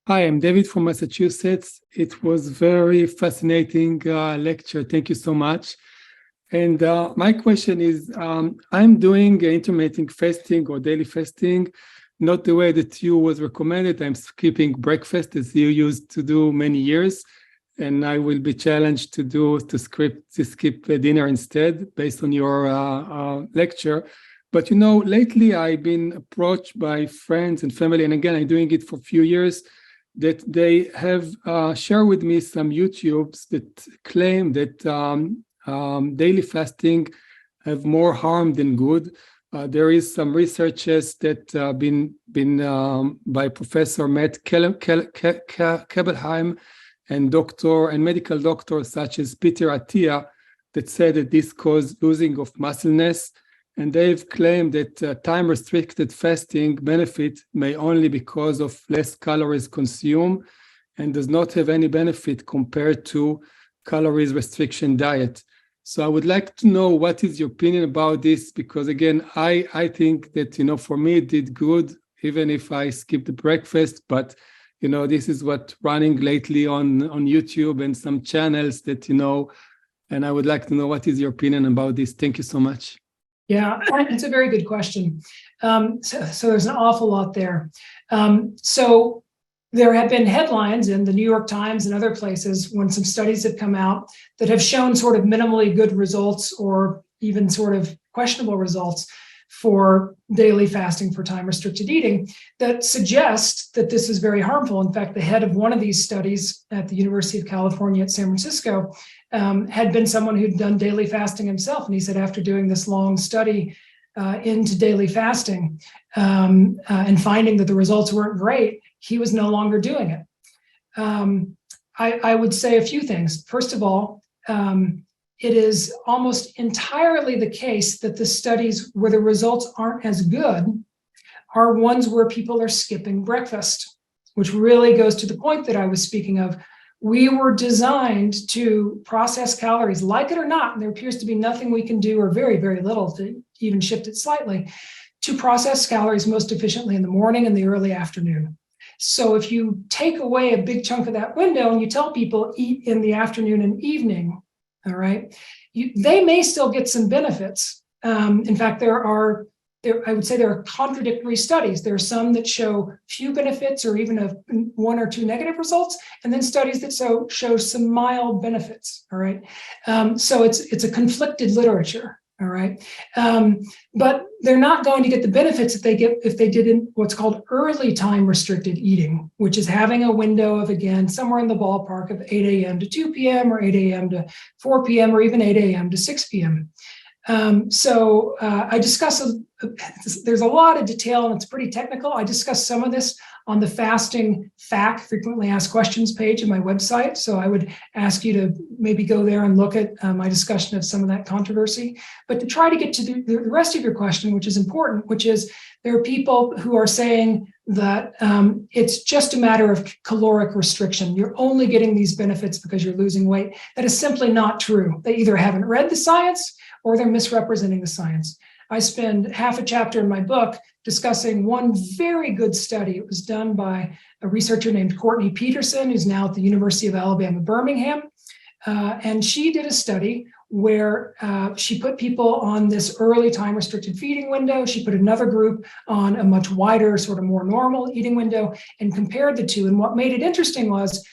Hi, I'm David from Massachusetts. It was very fascinating lecture. Thank you so much. And my question is, I'm doing intermittent fasting or daily fasting, not the way that you was recommended. I'm skipping breakfast as you used to do many years. And I will be challenged to skip dinner instead based on your lecture. But lately I've been approached by friends and family, and again, I'm doing it for a few years, that they have shared with me some YouTubes that claim that daily fasting have more harm than good. There is some researches that been by Professor Matt Kebelheim and medical doctors such as Peter Attia that said that this causes losing of muscleness. And they've claimed that time-restricted fasting benefit may only because of less calories consumed and does not have any benefit compared to calories restriction diet. So I would like to know what is your opinion about this, because again, I think that, for me, it did good, even if I skipped the breakfast, but, this is what running lately on YouTube and some channels that, and I would like to know what is your opinion about this. Thank you so much. Yeah, it's a very good question. So there's an awful lot there. So there have been headlines in the New York Times and other places when some studies have come out that have shown sort of minimally good results or even sort of questionable results for daily fasting for time-restricted eating that suggest that this is very harmful. In fact, the head of one of these studies at the University of California at San Francisco had been someone who'd done daily fasting himself. And he said after doing this long study into daily fasting and finding that the results weren't great, he was no longer doing it. I would say a few things. First of all, it is almost entirely the case that the studies where the results aren't as good are ones where people are skipping breakfast, which really goes to the point that I was speaking of. We were designed to process calories, like it or not, and there appears to be nothing we can do or very, very little to even shift it slightly, to process calories most efficiently in the morning and the early afternoon. So if you take away a big chunk of that window and you tell people eat in the afternoon and evening, all right, they may still get some benefits. In fact, I would say there are contradictory studies. There are some that show few benefits or even one or two negative results, and then studies that show some mild benefits. All right, so it's a conflicted literature. All right. But they're not going to get the benefits that they get if they did in what's called early time restricted eating, which is having a window of, again, somewhere in the ballpark of 8 a.m. to 2 p.m. or 8 a.m. to 4 p.m. or even 8 a.m. to 6 p.m. I discuss, there's a lot of detail and it's pretty technical. I discuss some of this on the fasting FAQ, frequently asked questions page of my website. So I would ask you to maybe go there and look at my discussion of some of that controversy. But to try to get to the rest of your question, which is important, which is there are people who are saying that it's just a matter of caloric restriction. You're only getting these benefits because you're losing weight. That is simply not true. They either haven't read the science or they're misrepresenting the science. I spend half a chapter in my book discussing one very good study. It was done by a researcher named Courtney Peterson, who's now at the University of Alabama, Birmingham. And she did a study where she put people on this early time restricted feeding window. She put another group on a much wider, sort of more normal eating window and compared the two. And what made it interesting was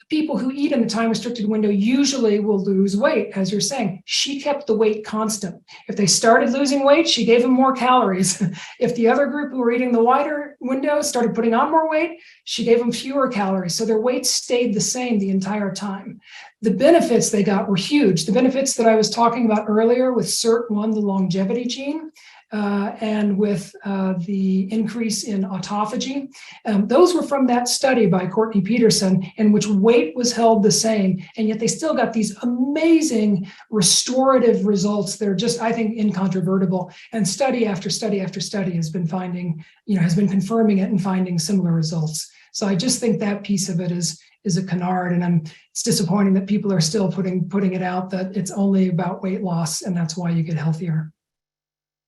people who eat in the time restricted window usually will lose weight, as you're saying. She kept the weight constant. If they started losing weight, she gave them more calories. If the other group who were eating the wider window started putting on more weight, she gave them fewer calories. So their weight stayed the same the entire time. The benefits they got were huge. The benefits that I was talking about earlier with SIRT1, the longevity gene, and with the increase in autophagy. Those were from that study by Courtney Peterson, in which weight was held the same, and yet they still got these amazing restorative results that are just, I think, incontrovertible. And study after study after study has been finding, has been confirming it and finding similar results. So I just think that piece of it is a canard, and it's disappointing that people are still putting it out that it's only about weight loss and that's why you get healthier.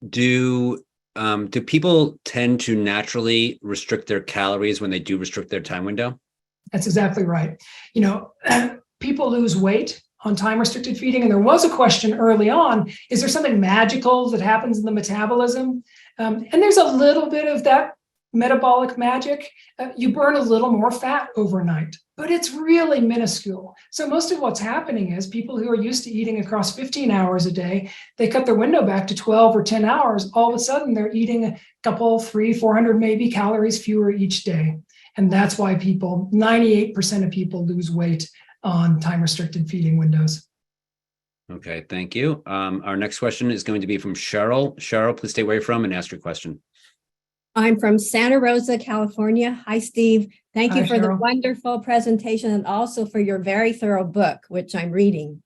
Do people tend to naturally restrict their calories when they do restrict their time window? That's exactly right. People lose weight on time restricted feeding. And there was a question early on, is there something magical that happens in the metabolism? And there's a little bit of that metabolic magic. You burn a little more fat overnight, but it's really minuscule. So most of what's happening is people who are used to eating across 15 hours a day, they cut their window back to 12 or 10 hours. All of a sudden, they're eating a couple, 300-400 maybe calories fewer each day. And that's why 98% of people lose weight on time restricted feeding windows. Okay, thank you. Our next question is going to be from Cheryl. Cheryl, please state where you're from and ask your question. I'm from Santa Rosa, California. Hi, Steve. Thank you for Cheryl. the wonderful presentation and also for your very thorough book, which I'm reading.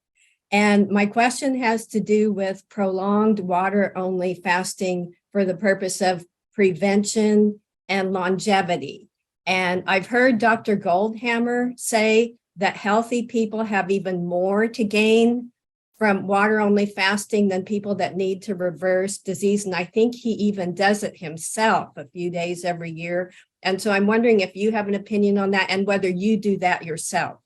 And my question has to do with prolonged water-only fasting for the purpose of prevention and longevity. And I've heard Dr. Goldhammer say that healthy people have even more to gain from water-only fasting than people that need to reverse disease. And I think he even does it himself a few days every year. And so I'm wondering if you have an opinion on that and whether you do that yourself.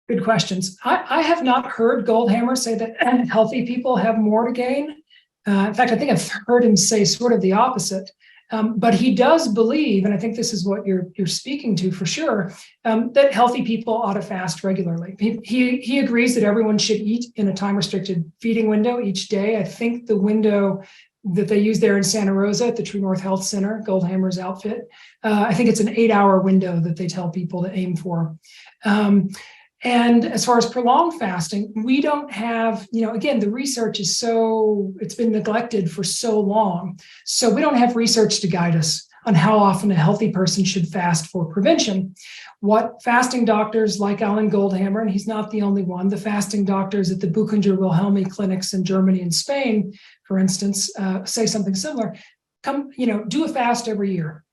Good questions. I have not heard Goldhammer say that healthy people have more to gain. In fact, I think I've heard him say sort of the opposite. But he does believe, and I think this is what you're speaking to for sure, that healthy people ought to fast regularly. He agrees that everyone should eat in a time-restricted feeding window each day. I think the window that they use there in Santa Rosa at the True North Health Center, Goldhammer's outfit, I think it's an 8-hour window that they tell people to aim for. And as far as prolonged fasting, we don't have, again, the research is it's been neglected for so long. So we don't have research to guide us on how often a healthy person should fast for prevention. What fasting doctors like Alan Goldhammer, and he's not the only one, the fasting doctors at the Buchinger Wilhelmi clinics in Germany and Spain, for instance, say something similar. Do a fast every year.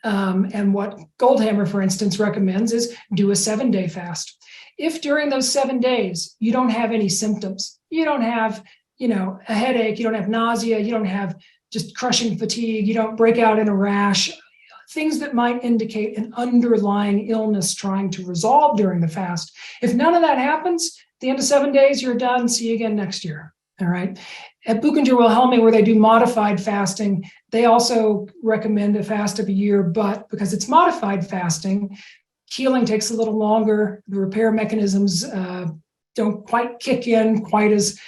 And what Goldhammer, for instance, recommends is do a 7-day fast. If during those 7 days, you don't have any symptoms, you don't have, a headache, you don't have nausea, you don't have just crushing fatigue, you don't break out in a rash, things that might indicate an underlying illness trying to resolve during the fast. If none of that happens, at the end of 7 days, you're done. See you again next year. All right. At Buchinger Wilhelmi, where they do modified fasting, they also recommend a fast of a year, but because it's modified fasting, healing takes a little longer. The repair mechanisms don't quite kick in quite as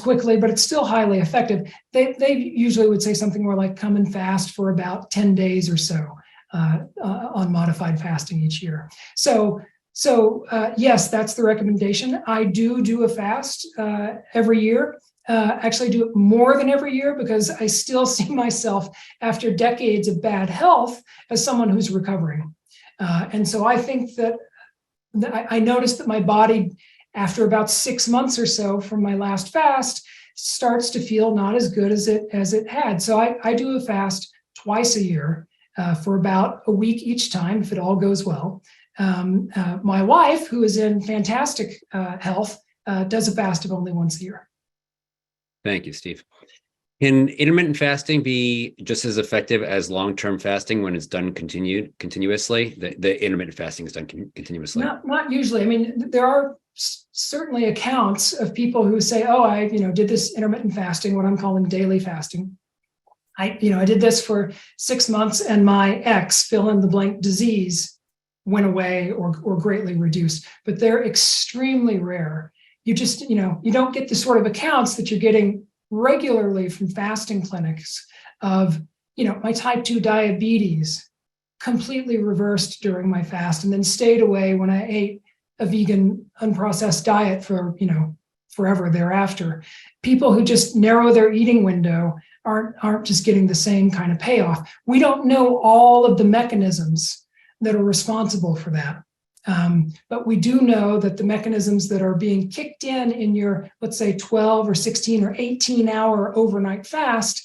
quickly, but it's still highly effective. They usually would say something more like come and fast for about 10 days or so on modified fasting each year. So yes, that's the recommendation. I do a fast every year. Actually do it more than every year because I still see myself after decades of bad health as someone who's recovering. And so I think that I noticed that my body, after about 6 months or so from my last fast, starts to feel not as good as it had. So I do a fast twice a year for about a week each time, if it all goes well. My wife, who is in fantastic health, does a fast of only once a year. Thank you, Steve. Can intermittent fasting be just as effective as long-term fasting when it's done continuously? The intermittent fasting is done continuously. Not usually. I mean, there are certainly accounts of people who say, "Oh, I did this intermittent fasting, what I'm calling daily fasting. I did this for 6 months, and my X fill in the blank disease went away or greatly reduced." But they're extremely rare. You just you don't get the sort of accounts that you're getting regularly from fasting clinics of, my type 2 diabetes completely reversed during my fast and then stayed away when I ate a vegan unprocessed diet for, forever thereafter. People who just narrow their eating window aren't just getting the same kind of payoff. We don't know all of the mechanisms that are responsible for that. But we do know that the mechanisms that are being kicked in your, let's say, 12 or 16 or 18-hour overnight fast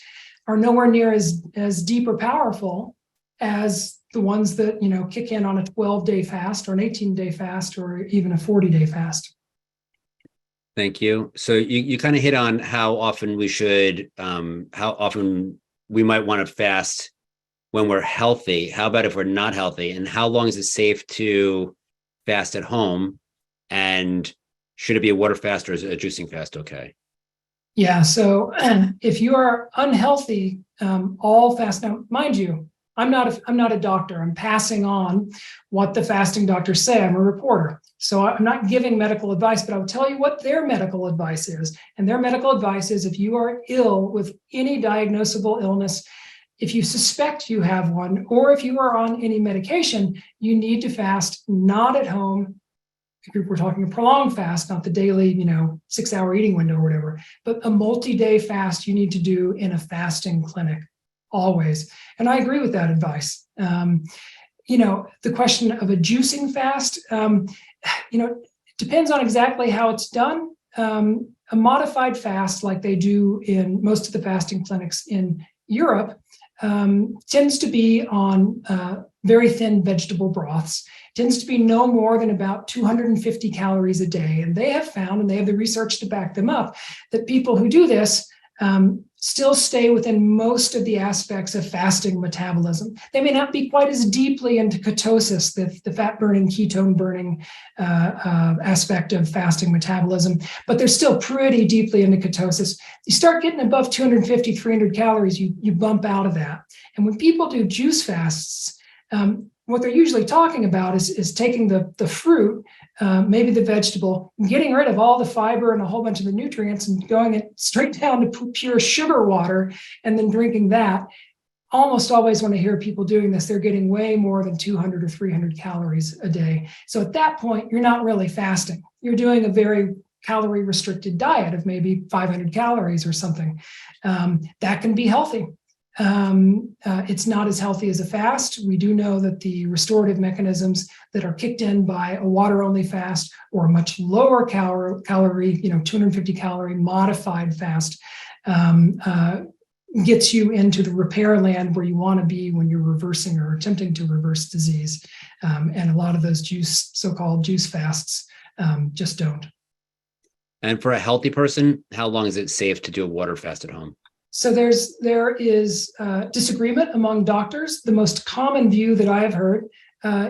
are nowhere near as deep or powerful as the ones that, kick in on a 12-day fast or an 18-day fast or even a 40-day fast. Thank you. So you kind of hit on how often how often we might want to fast when we're healthy. How about if we're not healthy? And how long is it safe to fast at home? And should it be a water fast or is a juicing fast okay? Yeah, so if you are unhealthy, all fast. Now, mind you, I'm not a doctor. I'm passing on what the fasting doctors say. I'm a reporter. So I'm not giving medical advice, but I'll tell you what their medical advice is. And their medical advice is if you are ill with any diagnosable illness, if you suspect you have one, or if you are on any medication, you need to fast not at home. If we're talking a prolonged fast, not the daily, 6-hour eating window or whatever, but a multi-day fast you need to do in a fasting clinic always. And I agree with that advice. The question of a juicing fast, depends on exactly how it's done. A modified fast, like they do in most of the fasting clinics in Europe, tends to be on very thin vegetable broths, tends to be no more than about 250 calories a day. And they have found, and they have the research to back them up, that people who do this still stay within most of the aspects of fasting metabolism. They may not be quite as deeply into ketosis, the fat-burning, ketone-burning aspect of fasting metabolism, but they're still pretty deeply into ketosis. You start getting above 250, 300 calories, you bump out of that. And when people do juice fasts, what they're usually talking about is taking the fruit, maybe the vegetable, getting rid of all the fiber and a whole bunch of the nutrients and going it straight down to pure sugar water and then drinking that. Almost always when I hear people doing this, they're getting way more than 200 or 300 calories a day. So at that point, you're not really fasting. You're doing a very calorie restricted diet of maybe 500 calories or something. That can be healthy. It's not as healthy as a fast. We do know that the restorative mechanisms that are kicked in by a water-only fast or a much lower calorie, 250 calorie modified fast, gets you into the repair land where you want to be when you're reversing or attempting to reverse disease. And a lot of those so-called juice fasts just don't. And for a healthy person, how long is it safe to do a water fast at home? So there is disagreement among doctors. The most common view that I have heard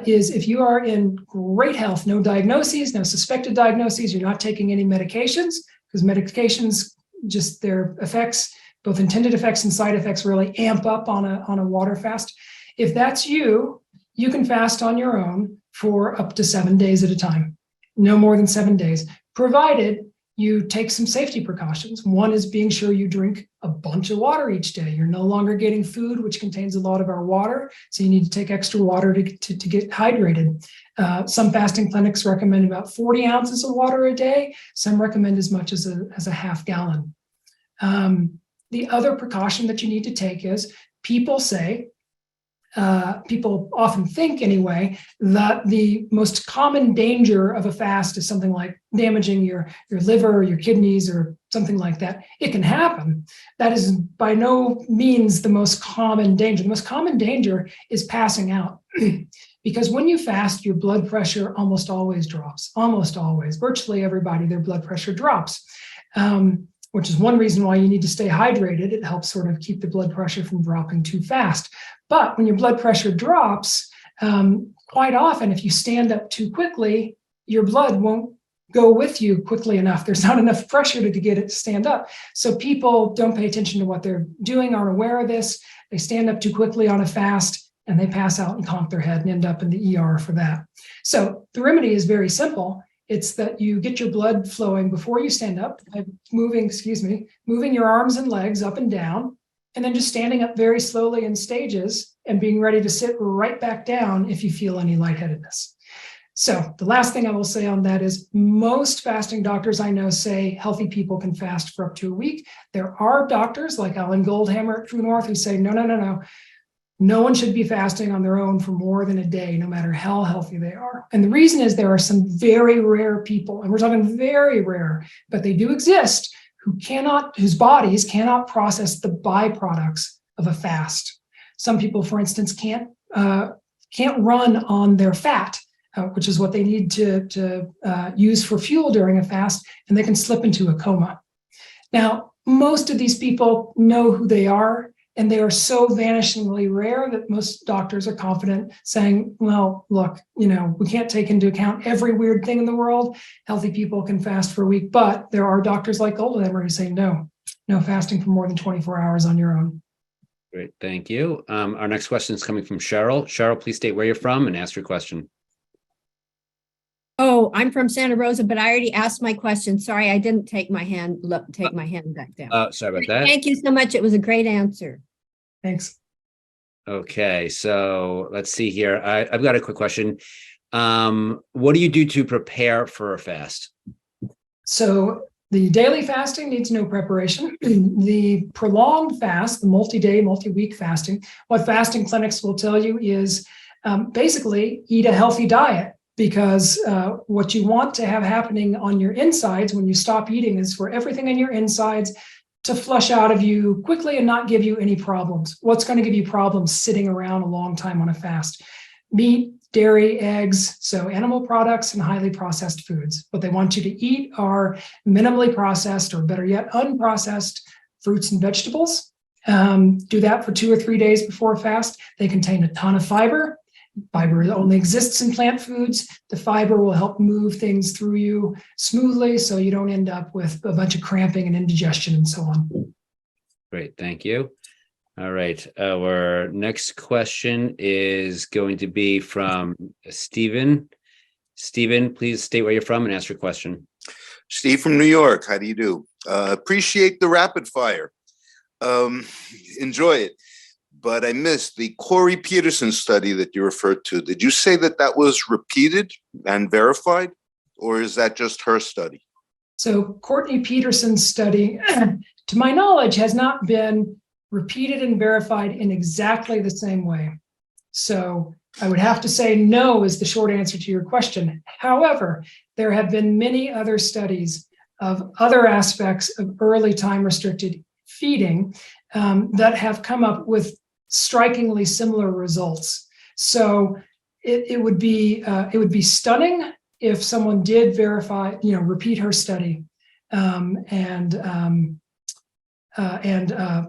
is if you are in great health, no diagnoses, no suspected diagnoses, you're not taking any medications, because medications, just their effects, both intended effects and side effects, really amp up on a water fast. If that's you can fast on your own for up to 7 days at a time, no more than 7 days. provided you take some safety precautions. One is being sure you drink a bunch of water each day. You're no longer getting food, which contains a lot of our water, so you need to take extra water to get hydrated. Some fasting clinics recommend about 40 ounces of water a day. Some recommend as much as a half gallon. The other precaution that you need to take is people say, people often think anyway, that the most common danger of a fast is something like damaging your liver or your kidneys or something like that. It can happen. That is by no means the most common danger. The most common danger is passing out. Because when you fast, your blood pressure almost always drops. Almost always. Virtually everybody, their blood pressure drops. Which is one reason why you need to stay hydrated. It helps sort of keep the blood pressure from dropping too fast. But when your blood pressure drops, quite often, if you stand up too quickly, your blood won't go with you quickly enough. There's not enough pressure to get it to stand up. So people don't pay attention to what they're doing, aren't aware of this. They stand up too quickly on a fast and they pass out and conk their head and end up in the ER for that. So the remedy is very simple. It's that you get your blood flowing before you stand up, moving your arms and legs up and down, and then just standing up very slowly in stages and being ready to sit right back down if you feel any lightheadedness. So the last thing I will say on that is most fasting doctors I know say healthy people can fast for up to a week. There are doctors like Alan Goldhammer at True North who say, no. No one should be fasting on their own for more than a day, no matter how healthy they are. And the reason is there are some very rare people, and we're talking very rare, but they do exist, whose bodies cannot process the byproducts of a fast. Some people, for instance, can't run on their fat, which is what they need to use for fuel during a fast, and they can slip into a coma. Now, most of these people know who they are, and they are so vanishingly rare that most doctors are confident saying, well, look, we can't take into account every weird thing in the world. Healthy people can fast for a week, but there are doctors like Goldhammer who say, no fasting for more than 24 hours on your own. Great, thank you. Our next question is coming from Cheryl. Cheryl, please state where you're from and ask your question. Oh, I'm from Santa Rosa, but I already asked my question. Sorry, I didn't take my hand back down. Sorry about that. Thank you so much. It was a great answer. Thanks. Okay, so let's see here. I've got a quick question. What do you do to prepare for a fast? So the daily fasting needs no preparation. The prolonged fast, the multi-day, multi-week fasting, what fasting clinics will tell you is basically eat a healthy diet. Because what you want to have happening on your insides when you stop eating is for everything in your insides to flush out of you quickly and not give you any problems. What's going to give you problems sitting around a long time on a fast? Meat, dairy, eggs, so animal products and highly processed foods. What they want you to eat are minimally processed, or better yet, unprocessed fruits and vegetables. Do that for 2 or 3 days before a fast. They contain a ton of fiber. Fiber only exists in plant foods. The fiber will help move things through you smoothly so you don't end up with a bunch of cramping and indigestion and so on. Great, thank you. All right, our next question is going to be from Stephen. Stephen, please state where you're from and ask your question. Steve from New York, how do you do? Appreciate the rapid fire. Enjoy it. But I missed the Corey Peterson study that you referred to. Did you say that was repeated and verified, or is that just her study? So Courtney Peterson's study, to my knowledge, has not been repeated and verified in exactly the same way. So I would have to say no is the short answer to your question. However, there have been many other studies of other aspects of early time-restricted feeding that have come up with strikingly similar results. So it would be stunning if someone did verify, repeat her study and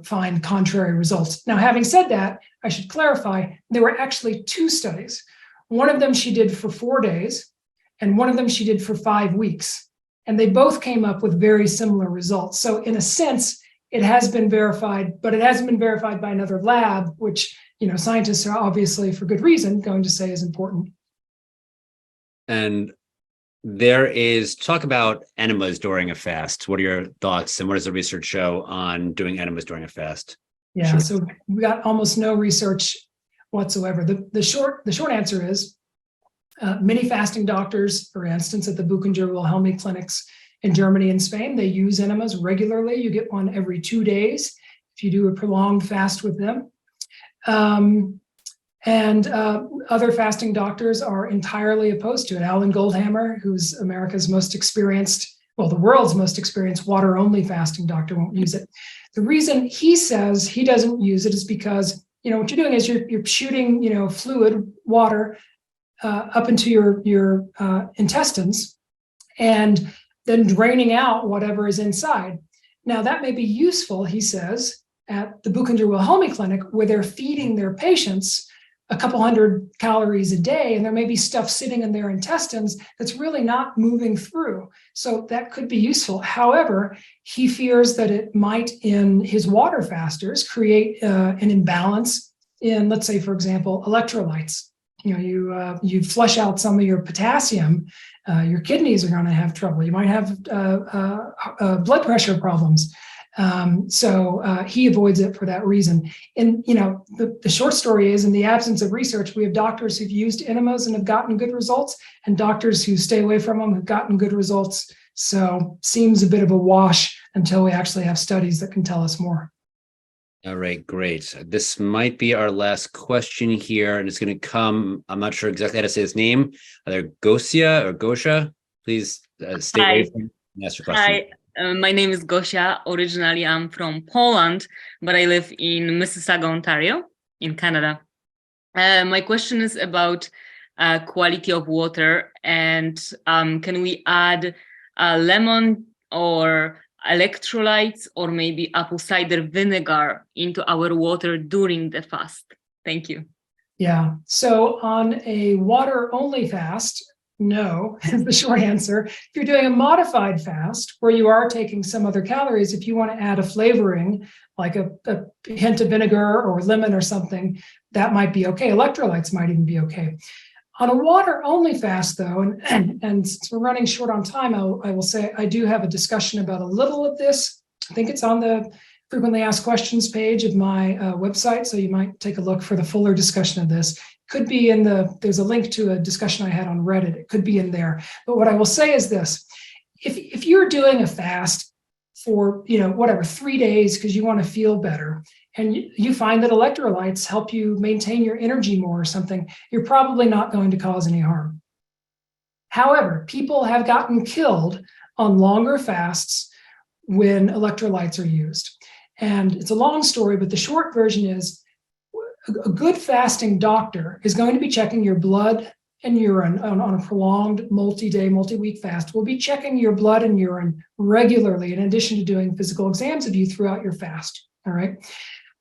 find contrary results. Now, having said that, I should clarify, there were actually 2 studies. One of them she did for 4 days, and one of them she did for 5 weeks. And they both came up with very similar results. So in a sense, it has been verified, but it hasn't been verified by another lab, which, scientists are obviously, for good reason, going to say is important. And there is talk about enemas during a fast. What are your thoughts, and what does the research show on doing enemas during a fast? Yeah, Sure. so we got almost no research whatsoever. The short answer is many fasting doctors, for instance, at the Buchinger Wilhelmi clinics in Germany and Spain, they use enemas regularly. You get one every 2 days if you do a prolonged fast with them. And other fasting doctors are entirely opposed to it. Alan Goldhammer, who's America's most experienced, well, the world's most experienced water-only fasting doctor, won't use it. The reason he says he doesn't use it is because, what you're doing is you're shooting, fluid, water, up into your intestines, and then draining out whatever is inside. Now, that may be useful, he says, at the Buchinger Wilhelmi clinic, where they're feeding their patients a couple hundred calories a day, and there may be stuff sitting in their intestines that's really not moving through. So that could be useful. However, he fears that it might, in his water fasters, create an imbalance in, let's say, for example, electrolytes. You flush out some of your potassium, your kidneys are going to have trouble. You might have blood pressure problems. So he avoids it for that reason. And, the short story is, in the absence of research, we have doctors who've used enemas and have gotten good results, and doctors who stay away from them have gotten good results. So seems a bit of a wash until we actually have studies that can tell us more. All right, great. This might be our last question here, and it's going to come, I'm not sure exactly how to say his name, either Gosia or Gosha. Please stay away from and ask your question. Hi, my name is Gosia. Originally, I'm from Poland, but I live in Mississauga, Ontario, in Canada. My question is about quality of water, and can we add lemon or electrolytes or maybe apple cider vinegar into our water during the fast? Thank you. Yeah, so on a water-only fast, no, is the short answer. If you're doing a modified fast where you are taking some other calories, if you want to add a flavoring like a hint of vinegar or lemon or something, that might be okay. Electrolytes might even be okay. On a water-only fast, though, and since we're running short on time, I will say I do have a discussion about a little of this. I think it's on the frequently asked questions page of my website, so you might take a look for the fuller discussion of this. Could be in there's a link to a discussion I had on Reddit. It could be in there. But what I will say is this: if you're doing a fast for 3 days because you want to feel better, and you find that electrolytes help you maintain your energy more or something, you're probably not going to cause any harm. However, people have gotten killed on longer fasts when electrolytes are used. And it's a long story, but the short version is a good fasting doctor is going to be checking your blood and urine on a prolonged multi-day, multi-week fast. Will be checking your blood and urine regularly, in addition to doing physical exams of you throughout your fast. All right.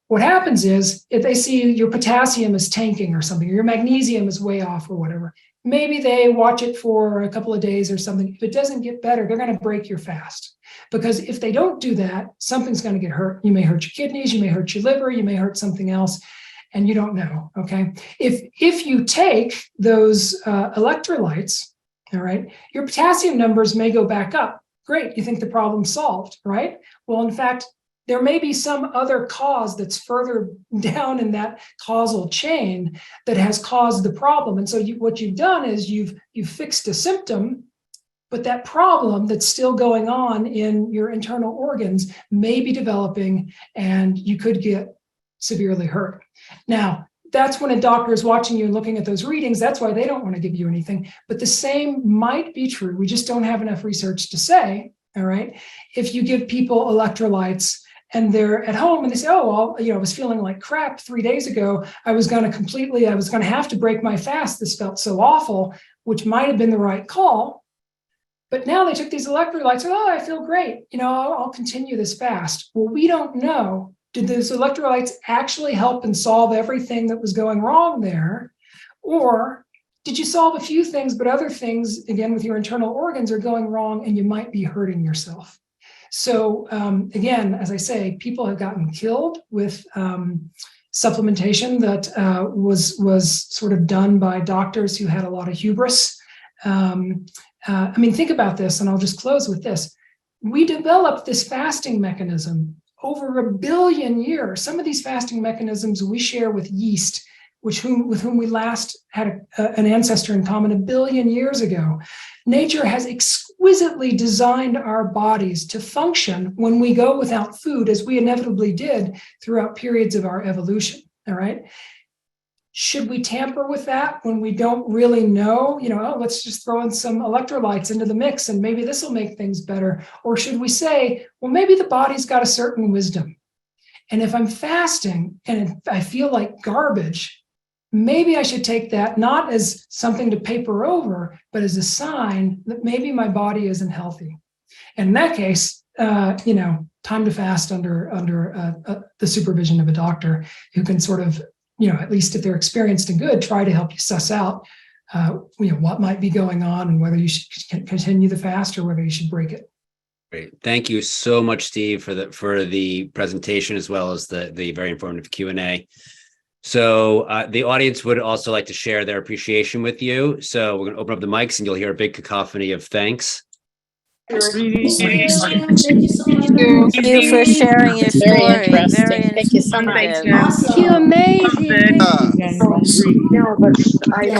What happens is, if they see your potassium is tanking or something, or your magnesium is way off or whatever, maybe they watch it for a couple of days or something. If it doesn't get better, they're going to break your fast. Because if they don't do that, something's going to get hurt. You may hurt your kidneys, you may hurt your liver, you may hurt something else, and you don't know, okay? If you take those electrolytes, all right, your potassium numbers may go back up. Great, you think the problem's solved, right? Well, in fact, there may be some other cause that's further down in that causal chain that has caused the problem. And so what you've done is you've fixed a symptom, but that problem that's still going on in your internal organs may be developing, and you could get severely hurt. Now, that's when a doctor is watching you and looking at those readings. That's why they don't want to give you anything. But the same might be true. We just don't have enough research to say, all right, if you give people electrolytes and they're at home and they say, oh, well, I was feeling like crap 3 days ago. I was going to have to break my fast. This felt so awful, which might have been the right call. But now they took these electrolytes. Oh, I feel great. I'll continue this fast. Well, we don't know. Did those electrolytes actually help and solve everything that was going wrong there? Or did you solve a few things, but other things, again, with your internal organs are going wrong and you might be hurting yourself? So again, as I say, people have gotten killed with supplementation that was sort of done by doctors who had a lot of hubris. I mean, think about this, and I'll just close with this. We developed this fasting mechanism over 1 billion years. Some of these fasting mechanisms we share with yeast, with whom we last had an ancestor in common 1 billion years ago. Nature has exquisitely designed our bodies to function when we go without food, as we inevitably did throughout periods of our evolution, all right? Should we tamper with that when we don't really know, oh, let's just throw in some electrolytes into the mix and maybe this will make things better? Or should we say, well, maybe the body's got a certain wisdom. And if I'm fasting and I feel like garbage, maybe I should take that not as something to paper over, but as a sign that maybe my body isn't healthy. And in that case, time to fast under the supervision of a doctor who can sort of, at least if they're experienced and good, try to help you suss out, what might be going on and whether you should continue the fast or whether you should break it. Great. Thank you so much, Steve, for the presentation as well as the very informative Q&A. So the audience would also like to share their appreciation with you. So we're going to open up the mics and you'll hear a big cacophony of thanks. Thank you for sharing your story. Very interesting. Thank you so much. Thank you. Amazing. Yeah. No, but I